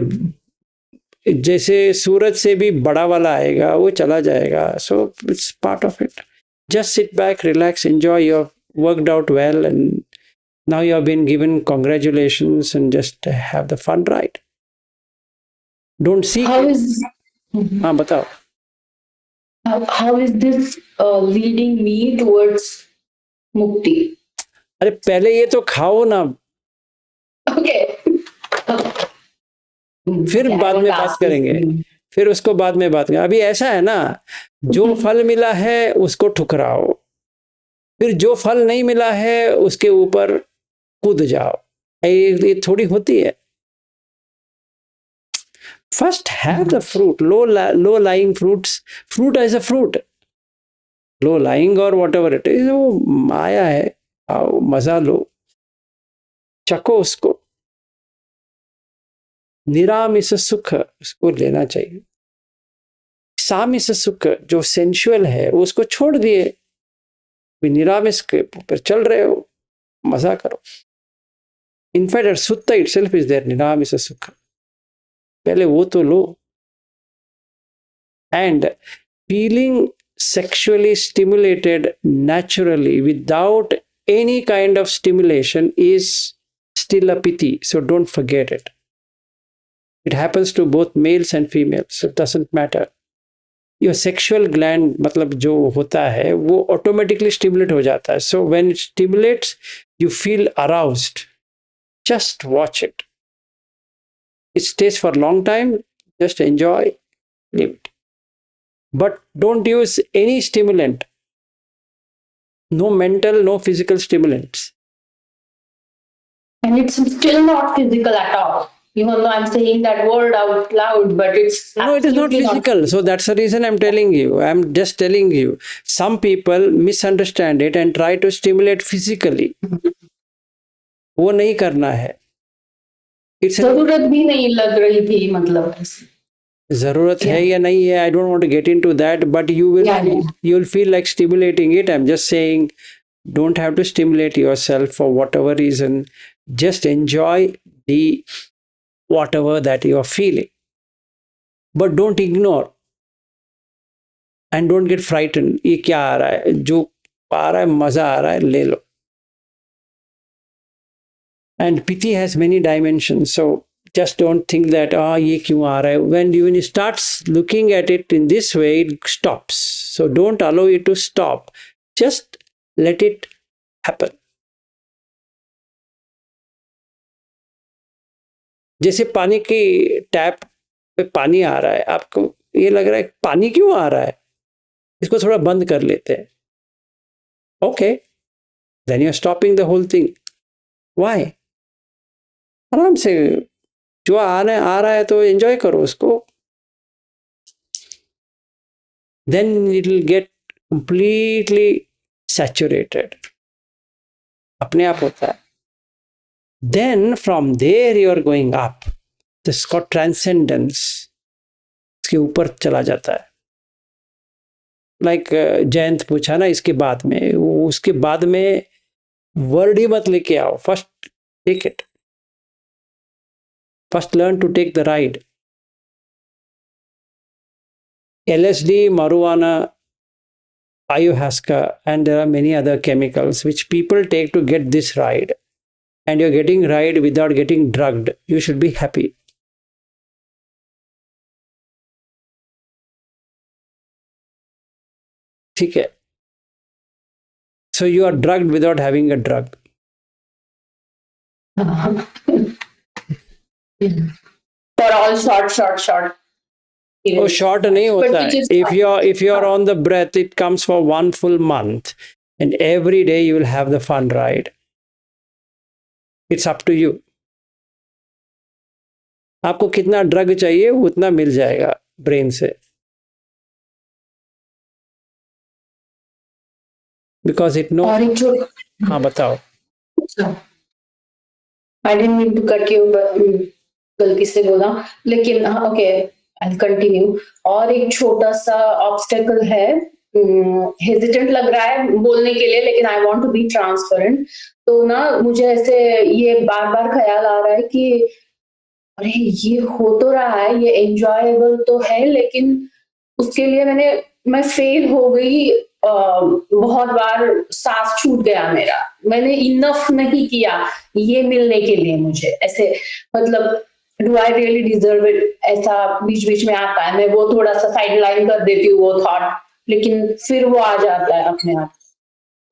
जैसे सूरज से भी बड़ा वाला आएगा, वो चला जाएगा. So it's part of it. Just sit back, relax, enjoy. You've worked out well, and now you have been given congratulations, and just have the fun ride. Don't seek. How is हाँ बताओ. how is this leading me towards mukti? अरे पहले ये तो खाओ ना, Okay. फिर बाद में बात करेंगे. फिर उसको बाद में बात करेंगे. अभी ऐसा है ना, जो फल मिला है उसको ठुकराओ, फिर जो फल नहीं मिला है उसके ऊपर कूद जाओ. ये थोड़ी होती है. First have the fruit, low lying fruits. Fruit as a fruit, low lying or whatever it is, वो माया है. आओ मजा लो, चको उसको. निरामिष सुख उसको लेना चाहिए. सामिष सुख जो सेंशुअल है उसको छोड़ दिए. निरामिष के ऊपर चल रहे हो, मजा करो। In fact sutta itself is there niramisa sukha, पहले वो तो लो। And feeling sexually stimulated naturally without any kind of stimulation is still a piti, so don't forget it. It happens to both males and females, so it doesn't matter. Your sexual gland मतलब जो होता है वो automatically stimulate हो जाता है, so when it stimulates you feel aroused, just watch it. It stays for a long time, just enjoy, leave it. But don't use any stimulant, no mental, no physical stimulants. And it's still not physical at all. Even though I'm saying that word out loud, but it's No, it is not absolutely physical. So that's the reason I'm telling you. I'm just telling you. Some people misunderstand it and try to stimulate physically. वो नहीं करना है. It's जरूरत भी नहीं लग रही थी, मतलब जरूरत है या नहीं है, I don't want to get into that, but you'll feel like stimulating it. I'm just saying, don't have to stimulate yourself for whatever reason. Just enjoy the whatever that you are feeling, but don't ignore and don't get frightened. ये क्या आ रहा है, जो आ रहा है मजा आ रहा है ले लो. And piti has many dimensions, so just don't think that ये क्यों आ रहा है. When you start looking at it in this way, it stops. So don't allow it to stop. Just let it happen. जैसे पानी की टैप पे पानी आ रहा है, आपको ये लग रहा है पानी क्यों आ रहा है, इसको थोड़ा बंद कर लेते हैं. Okay, then you're stopping the whole thing. Why? आराम से जो आ रहा है तो एंजॉय करो उसको. Then it will get completely saturated. अपने आप होता है. Then from there you are going up. This is called transcendence. इसके ऊपर चला जाता है. Like जयंत पूछा ना इसके बाद में, उसके बाद में वर्ड ही मत लेके आओ. First take it. First learn to take the ride. LSD, marijuana, ayahuasca, and there are many other chemicals which people take to get this ride. And you're getting ride without getting drugged. You should be happy. ठीक है. So you are drugged without having a drug. for all short. Oh, short नहीं होता है. If you're on the breath, it comes for 1 full month, and every day you will have the fun ride. It's up to you. आपको कितना ड्रग चाहिए उतना मिल जाएगा ब्रेन से. Because it knows. और एक जो हाँ बताओ. I didn't mean to cut you, गलती से बोला, लेकिन ओके I'll continue. और एक छोटा सा ऑब्स्टेकल है, हेजिटेंट लग रहा है बोलने के लिए, लेकिन I want to be transparent. तो ना मुझे ऐसे ये बार बार ख्याल आ रहा है कि अरे ये हो तो रहा है, ये एंजॉयबल तो है, लेकिन उसके लिए मैं फेल हो गई. बहुत बार सांस छूट गया मेरा, मैंने इनफ नहीं किया ये मिलने के लिए मुझे. ऐसे मतलब do I really deserve it, ऐसा बीच बीच में आता है. मैं वो थोड़ा सा साइड लाइन कर देती हूँ वो थॉट, लेकिन फिर वो आ जाता है अपने आप.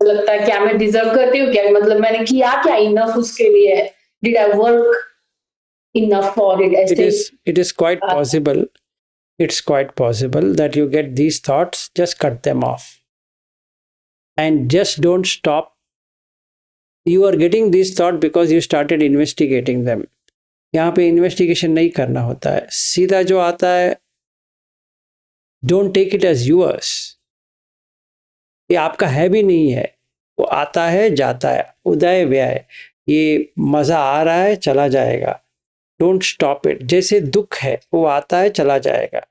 लगता है क्या मैं डिजर्व करती हूँ क्या, मतलब मैंने किया क्या इनफ उसके लिए, did I work enough for it. It is quite possible. It's quite possible that you get these thoughts. Just cut them off and just don't stop. You are getting these thoughts because you started investigating them. यहाँ पे इन्वेस्टिगेशन नहीं करना होता है, सीधा जो आता है don't take it as yours. ये आपका है भी नहीं है, वो आता है जाता है, उदय व्यय. ये मज़ा आ रहा है चला जाएगा. Don't stop it. जैसे दुख है वो आता है चला जाएगा.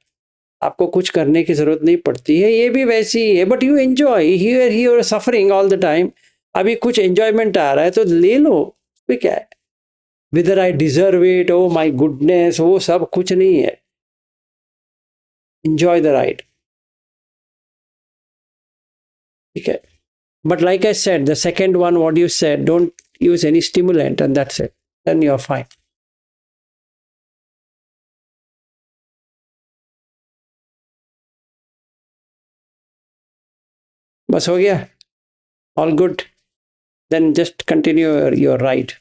आपको कुछ करने की जरूरत नहीं पड़ती है, ये भी वैसी ही है, but you enjoy here here suffering all the time. अभी कुछ एंजॉयमेंट आ रहा है तो ले लो, उसमें क्या है। Whether I deserve it, oh my goodness, वो सब कुछ नहीं है। एंजॉय द राइड, ठीक है। But like I said, the second one what you said, don't use any stimulant and that's it, then you are fine. बस हो गया, all good, then just continue your ride.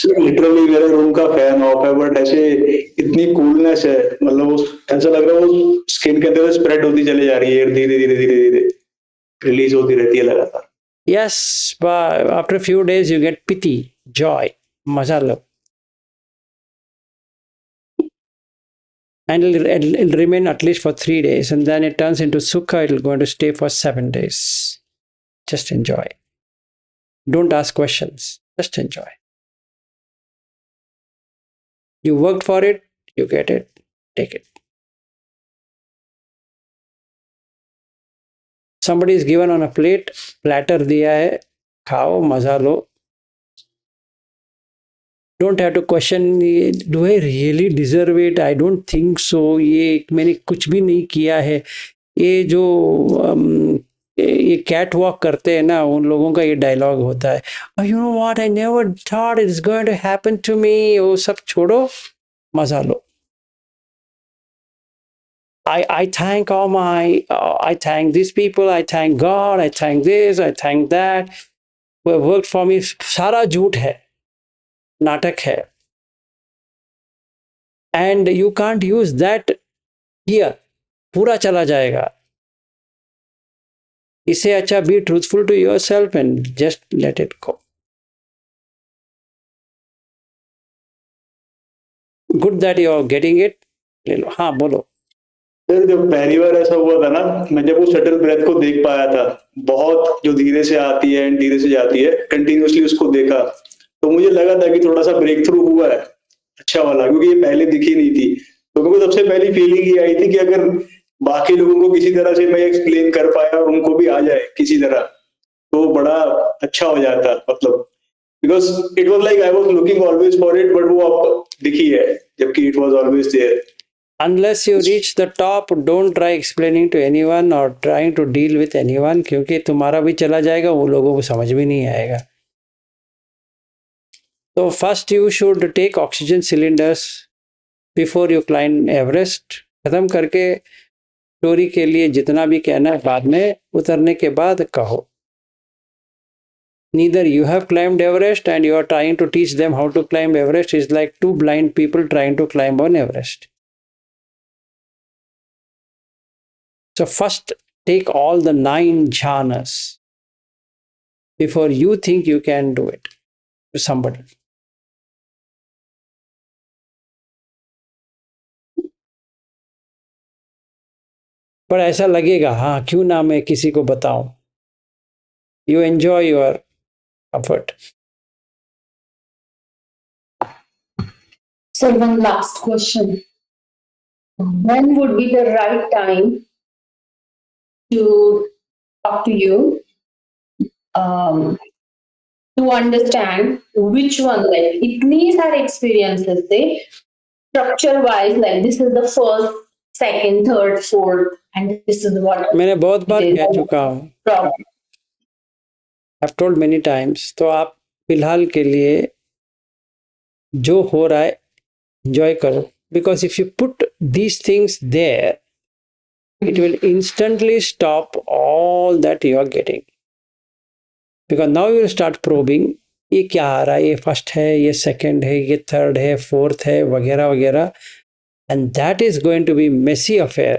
Literally मेरे रूम का फैन ऑफ है, बट ऐसे इतनी कूलनेस है, मतलब वो ऐसा लग रहा है वो स्किन के अंदर स्प्रेड होती चली जा रही है, धीरे धीरे धीरे धीरे रिलीज होती रहती है लगातार। Yes, but after a few days you get pity, joy, मजा लो, and it'll remain at least for 3 days, and then it turns into sukha. It'll going to stay for 7 days. Just enjoy. Don't ask questions. Just enjoy. You worked for it, you get it, take it. Somebody is given on a plate, platter दिया है, खाओ, मजा लो. Don't have to question, do I really deserve it? I don't think so. ये मैंने कुछ भी नहीं किया है. ये जो ये कैट वॉक करते हैं ना, उन लोगों का ये डायलॉग होता है, you know what, I never thought it is going to happen to me. वो सब छोड़ो, मजा लो. I thank all my, I thank these people, I thank God, I thank this, I thank that, who have worked for me. सारा झूठ है, नाटक है. And you can't use that here. पूरा चला जाएगा. इससे अच्छा be truthful to yourself and just let it go. Good that you are getting it. ले लो. हाँ बोलो. फिर जब पहली बार ऐसा हुआ था ना, मैं जब वो शटल ब्रेथ को देख पाया था, बहुत जो धीरे से आती है एंड धीरे से जाती है, कंटिन्यूअसली उसको देखा, तो मुझे लगा था कि थोड़ा सा ब्रेक थ्रू हुआ है, अच्छा वाला, क्योंकि ये पहले दिखी नहीं थी. तो मेरे को सबसे पहली फीलिंग ये आई थी कि अगर बाकी लोगों को किसी तरह से मैं एक्सप्लेन कर पाया और उनको भी आ जाए किसी तरह, तो बड़ा अच्छा हो जाता. मतलब because it was like I was looking always for it, but वो अब दिखी है, जबकि it was always there. Unless you reach the top, don't try explaining to anyone or trying to deal with anyone, क्योंकि तुम्हारा भी चला जाएगा, वो लोगों को समझ भी नहीं आएगा. So first you should take oxygen cylinders before you climb Everest. खत्म करके स्टोरी के लिए जितना भी कहना है बाद में, उतरने के बाद कहो. Neither you have climbed Everest and you are trying to teach them how to climb Everest is like two blind people trying to climb on Everest. So first take all the 9 jhanas before you think you can do it to somebody. पर ऐसा लगेगा, हाँ क्यों ना मैं किसी को बताऊं. You enjoy your comfort. So one last question. When would be the right time to talk to you, to understand which one, like itni sare experiences थे, structure wise, like this is the first, second, third, fourth, and this is what मैंने बहुत बार कह चुका हूँ, problem. I've told many times. तो आप फिलहाल के लिए जो हो रहा है enjoy करो. Because if you put these things there, it will instantly stop all that you are getting. Because now you will start probing, ये क्या आ रहा है, ये फर्स्ट है, ये सेकंड है, ये थर्ड है, फोर्थ है, वगैरह वगैरह. And that is going to be messy affair.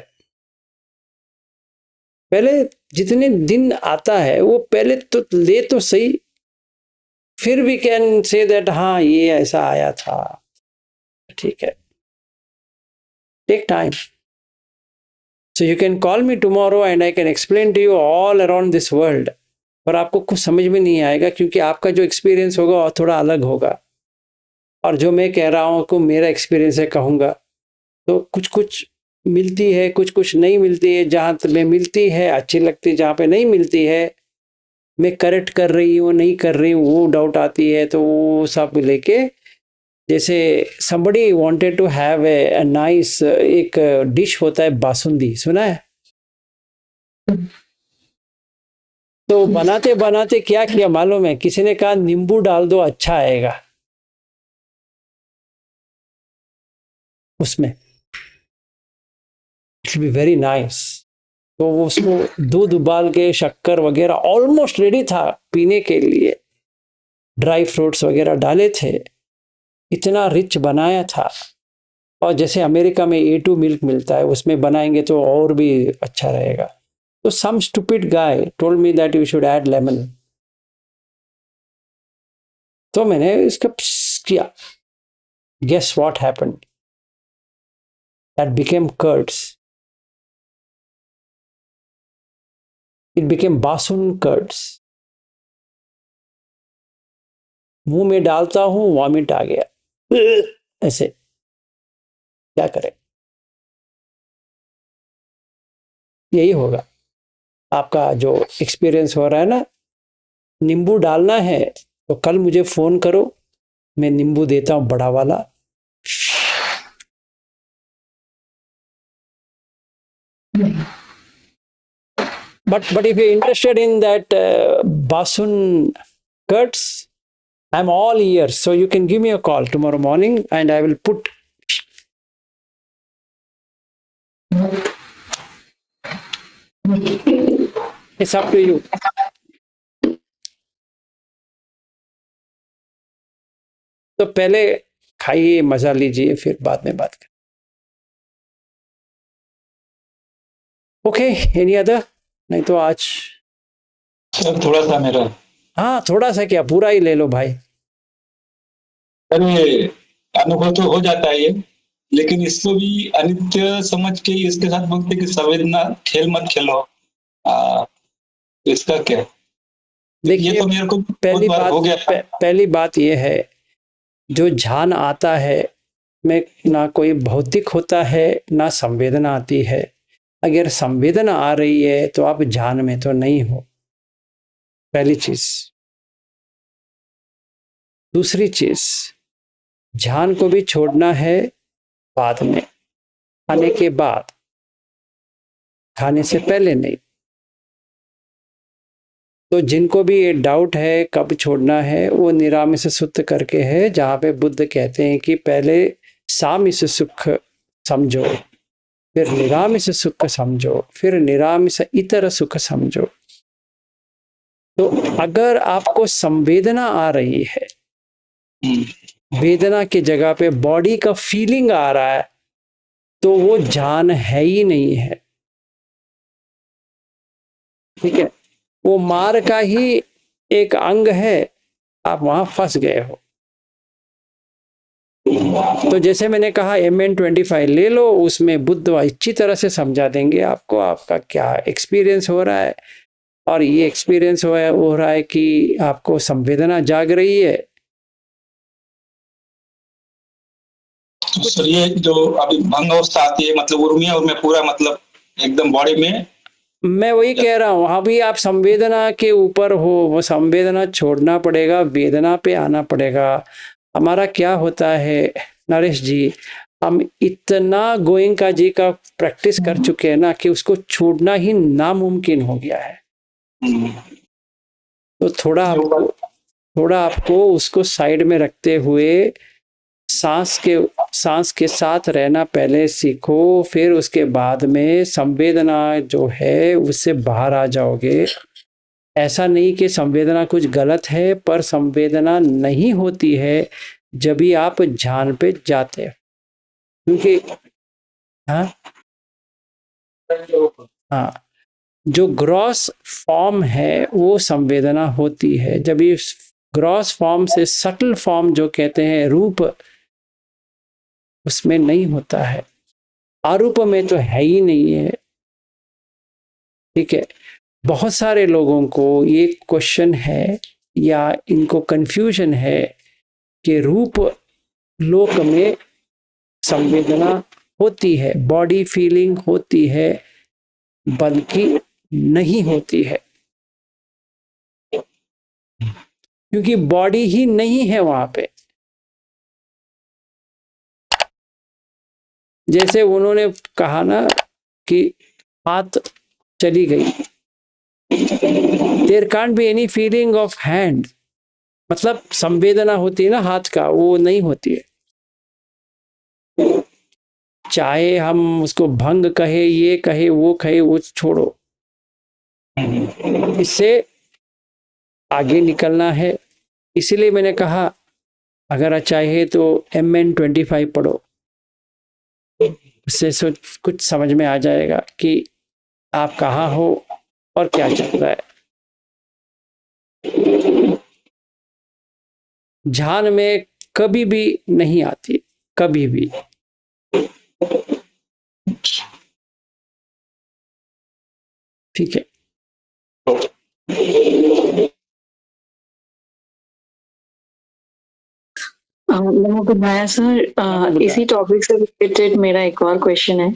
पहले जितने दिन आता है वो पहले तो ले तो सही, फिर भी कैन से दैट हाँ ये ऐसा आया था, ठीक है. Take time. So you can call me tomorrow and I can explain to you all around this world. पर आपको कुछ समझ में नहीं आएगा, क्योंकि आपका जो एक्सपीरियंस होगा वो थोड़ा अलग होगा, और जो मैं कह रहा हूँ को मेरा एक्सपीरियंस है कहूँगा, तो कुछ कुछ मिलती है, कुछ कुछ नहीं मिलती है। जहाँ पे मिलती है अच्छी लगती है, जहाँ पे नहीं मिलती है मैं करेक्ट कर रही हूँ नहीं कर रही हूँ वो डाउट आती है। तो वो सब लेके, जैसे somebody wanted to have a nice एक डिश होता है बासुंदी, सुना है? तो बनाते बनाते क्या किया मालूम है, किसी ने कहा नींबू डाल दो अच्छा आएगा उसमें, इट बी वेरी नाइस। तो वो उसको दूध उबाल के शक्कर वगैरह ऑलमोस्ट रेडी था पीने के लिए, ड्राई फ्रूट्स वगैरह डाले थे, इतना रिच बनाया था। और जैसे अमेरिका में A2 मिल्क मिलता है उसमें बनाएंगे तो और भी अच्छा रहेगा। तो some stupid guy told me that you should add lemon। तो मैंने इसका किया, guess what happened? That became curds। It became बासुन कर्ड्स। मुंह में डालता हूं वॉमिट आ गया ऐसे, क्या करें? यही होगा आपका जो एक्सपीरियंस हो रहा है ना। नींबू डालना है तो कल मुझे फोन करो, मैं नींबू देता हूं बड़ा वाला। But if you're interested in that basun curds, I'm all ears. So you can give me a call tomorrow morning and I will put. It's up to you. तो पहले खाइए, मजा लीजिए, फिर बाद में बात करें। Okay, any other? नहीं तो आज सर थोड़ा सा मेरा, हाँ थोड़ा सा क्या, पूरा ही ले लो भाई। सर ये अनुभव तो हो जाता है ये, लेकिन इसको भी अनित्य समझ के इसके साथ बोलते कि संवेदना खेल मत खेलो। इसका क्या? देखिए, ये तो मेरे को पहली बहुत बार हो गया था। पहली बात ये है, जो ध्यान आता है में ना कोई भौतिक होता है ना संवेदना आती है। अगर संवेदना आ रही है तो आप ध्यान में तो नहीं हो, पहली चीज। दूसरी चीज, ध्यान को भी छोड़ना है बाद में, खाने के बाद, खाने से पहले नहीं। तो जिनको भी ये डाउट है कब छोड़ना है, वो निरामिष सुत्त करके है, जहाँ पे बुद्ध कहते हैं कि पहले सामिष सुख समझो, फिर निरामिष सुख समझो, फिर निरामिष इतर सुख समझो। तो अगर आपको संवेदना आ रही है, वेदना की जगह पे बॉडी का फीलिंग आ रहा है, तो वो ध्यान है ही नहीं है। ठीक है, वो मार का ही एक अंग है, आप वहां फंस गए हो। तो जैसे मैंने कहा MN25 ले लो, उसमें बुद्ध अच्छी तरह से समझा देंगे आपको आपका क्या एक्सपीरियंस हो रहा है। और ये एक्सपीरियंस हो रहा है कि आपको संवेदना जाग रही है। तो सर ये जो अभी भंग अवस्था आती है, मतलब उर्मिया और मैं पूरा मतलब एकदम बॉडी में, मैं वही कह रहा हूँ, अभी आप संवेदना के ऊपर हो, वो संवेदना छोड़ना पड़ेगा, वेदना पे आना पड़ेगा। हमारा क्या होता है नरेश जी, हम इतना गोयंका जी का प्रैक्टिस कर चुके हैं ना कि उसको छोड़ना ही नामुमकिन हो गया है। तो थोड़ा आपको उसको साइड में रखते हुए सांस के साथ रहना पहले सीखो, फिर उसके बाद में संवेदना जो है उससे बाहर आ जाओगे। ऐसा नहीं कि संवेदना कुछ गलत है, पर संवेदना नहीं होती है जब भी आप ध्यान पे जाते हो, क्योंकि हाँ जो ग्रॉस फॉर्म है वो संवेदना होती है। जब ये ग्रॉस फॉर्म से सटल फॉर्म जो कहते हैं रूप, उसमें नहीं होता है। आरूप में तो है ही नहीं है। ठीक है, बहुत सारे लोगों को ये क्वेश्चन है या इनको कंफ्यूजन है कि रूप लोक में संवेदना होती है, बॉडी फीलिंग होती है, बल्कि नहीं होती है, क्योंकि बॉडी ही नहीं है वहां पे। जैसे उन्होंने कहा ना कि हाथ चली गई, there can't be any feeling of hand, मतलब संवेदना होती है ना हाथ का, वो नहीं होती है। चाहे हम उसको भंग कहे, ये कहे, वो छोड़ो, इससे आगे निकलना है। इसीलिए मैंने कहा अगर चाहे तो MN25 पढ़ो, उससे कुछ समझ में आ जाएगा कि आप कहाँ हो और क्या चल रहा है। ध्यान में कभी भी नहीं आती, कभी भी। ठीक है, बनाया सर, इसी टॉपिक से रिलेटेड मेरा एक और क्वेश्चन है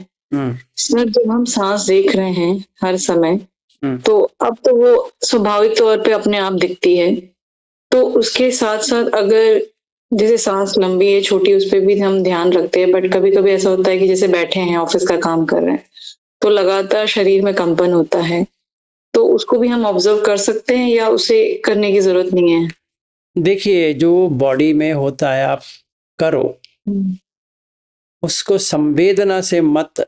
सर। जब हम सांस देख रहे हैं हर समय, तो अब तो वो स्वाभाविक तौर पे अपने आप दिखती है, तो उसके साथ साथ अगर जैसे सांस लंबी है छोटी, उस पर भी हम ध्यान रखते हैं, बट कभी कभी ऐसा होता है कि जैसे बैठे हैं ऑफिस का काम कर रहे हैं तो लगातार शरीर में कंपन होता है, तो उसको भी हम ऑब्जर्व कर सकते हैं या उसे करने की जरूरत नहीं है? देखिए जो बॉडी में होता है आप करो, उसको संवेदना से मत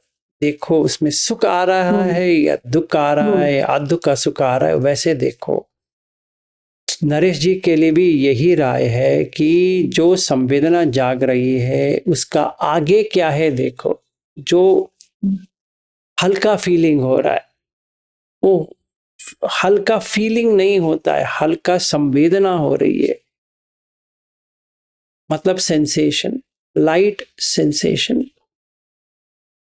देखो, उसमें सुख आ रहा है या दुख आ रहा है, दुख का सुख आ रहा है, वैसे देखो। नरेश जी के लिए भी यही राय है कि जो संवेदना जाग रही है उसका आगे क्या है देखो। जो हल्का फीलिंग हो रहा है वो हल्का फीलिंग नहीं होता है, हल्का संवेदना हो रही है, मतलब sensation, light sensation.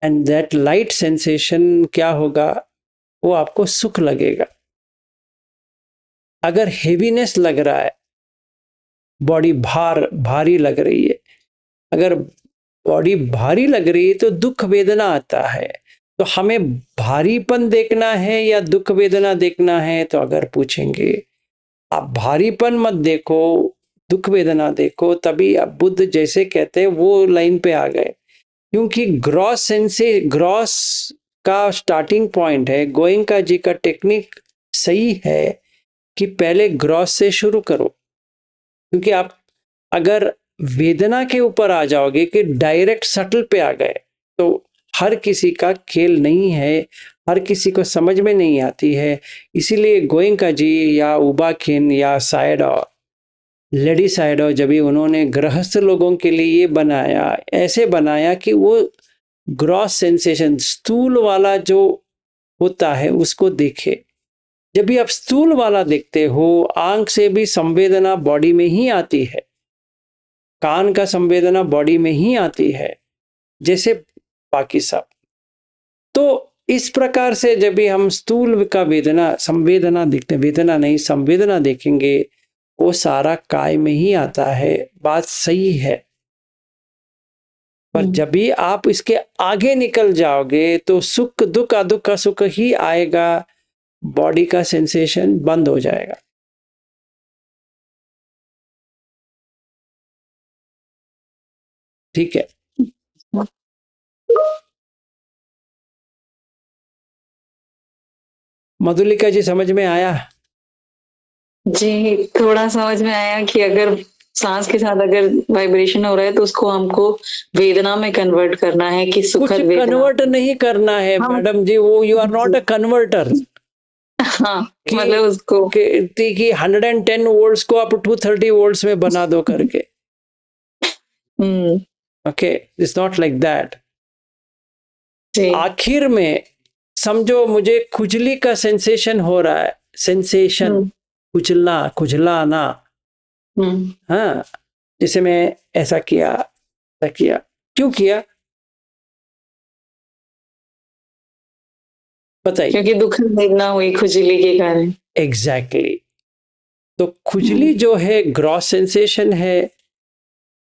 And that light sensation क्या होगा, वो आपको सुख लगेगा। अगर हेवीनेस लग रहा है, बॉडी भारी लग रही है, अगर बॉडी भारी लग रही है तो दुख वेदना आता है। तो हमें भारीपन देखना है या दुख वेदना देखना है, तो अगर पूछेंगे आप भारीपन मत देखो, दुख वेदना देखो, तभी आप बुद्ध जैसे कहते हैं वो लाइन पे आ गए। क्योंकि ग्रॉस का स्टार्टिंग पॉइंट है, गोयंका जी का टेक्निक सही है कि पहले ग्रॉस से शुरू करो। क्योंकि आप अगर वेदना के ऊपर आ जाओगे कि डायरेक्ट सटल पे आ गए, तो हर किसी का खेल नहीं है, हर किसी को समझ में नहीं आती है। इसीलिए गोयंका जी या उबाखिन या साइडो, लेडी साइडो, जब भी उन्होंने गृहस्थ लोगों के लिए ये बनाया, ऐसे बनाया कि वो ग्रॉस सेंसेशन, स्थूल वाला जो होता है उसको देखे। जब भी आप स्थूल वाला देखते हो, आंख से भी संवेदना बॉडी में ही आती है, कान का संवेदना बॉडी में ही आती है, जैसे बाकी सब। तो इस प्रकार से जब भी हम स्थूल का संवेदना देखते, वेदना नहीं संवेदना देखेंगे, वो सारा काय में ही आता है। बात सही है, पर जब भी आप इसके आगे निकल जाओगे तो सुख दुख अदुख का सुख ही आएगा, बॉडी का सेंसेशन बंद हो जाएगा। ठीक है, मधुलिका जी समझ में आया? जी, थोड़ा समझ में आया कि अगर सांस के साथ अगर वाइब्रेशन हो रहा है तो उसको हमको वेदना में कन्वर्ट करना है कि कुछ सुखद वेदना। कन्वर्ट नहीं करना है मैडम जी, वो you are not a converter. हाँ, मतलब उसको कि 110 वोल्ट्स को आप 230 वोल्ट्स में बना दो करके। Okay, it's not like that. आखिर में समझो मुझे खुजली का सेंसेशन हो रहा है, सेंसेशन, खुजलाना। हाँ, जैसे मैं ऐसा किया, क्यों किया बताइए? क्योंकि दुखद वेदना हुई खुजली के कारण। एग्जैक्टली। तो खुजली जो है ग्रॉस सेंसेशन है,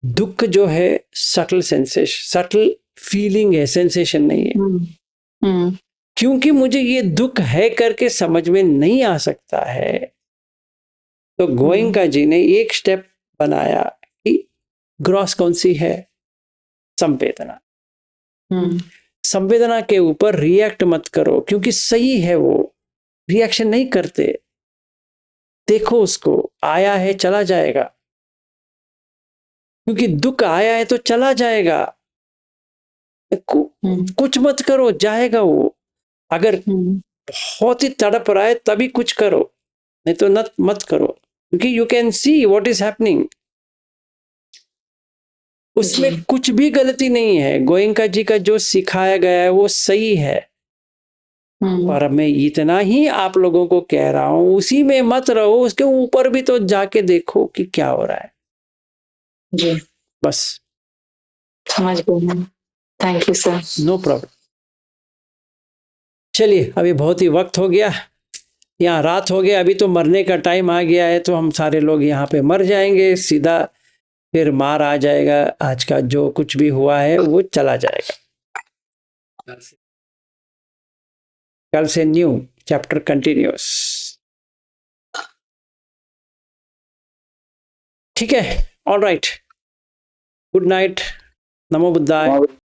दुख जो है सटल सेंसेशन, सटल फीलिंग है, सेंसेशन नहीं है। हम्म क्योंकि मुझे ये दुख है करके समझ में नहीं आ सकता है, तो गोयंका जी ने एक स्टेप बनाया कि ग्रॉस कौन सी है? संवेदना। संवेदना के ऊपर रिएक्ट मत करो, क्योंकि सही है वो, रिएक्शन नहीं करते। देखो उसको, आया है चला जाएगा, क्योंकि दुख आया है तो चला जाएगा। कुछ मत करो, जाएगा वो। अगर बहुत ही तड़प रहा है तभी कुछ करो, नहीं तो मत करो, क्योंकि you can see what is happening. उसमें कुछ भी गलती नहीं है। गोयंका जी का जो सिखाया गया है वो सही है, पर मैं इतना ही आप लोगों को कह रहा हूं, उसी में मत रहो, उसके ऊपर भी तो जाके देखो कि क्या हो रहा है। जी, बस, समझ गई। Thank you sir. No problem. चलिए, अभी बहुत ही वक्त हो गया, यहाँ रात हो गया, अभी तो मरने का टाइम आ गया है, तो हम सारे लोग यहाँ पे मर जाएंगे सीधा, फिर मार आ जाएगा। आज का जो कुछ भी हुआ है वो चला जाएगा। कल से न्यू चैप्टर कंटिन्यूस। ठीक है, ऑल राइट, गुड नाइट, नमो बुद्धाय।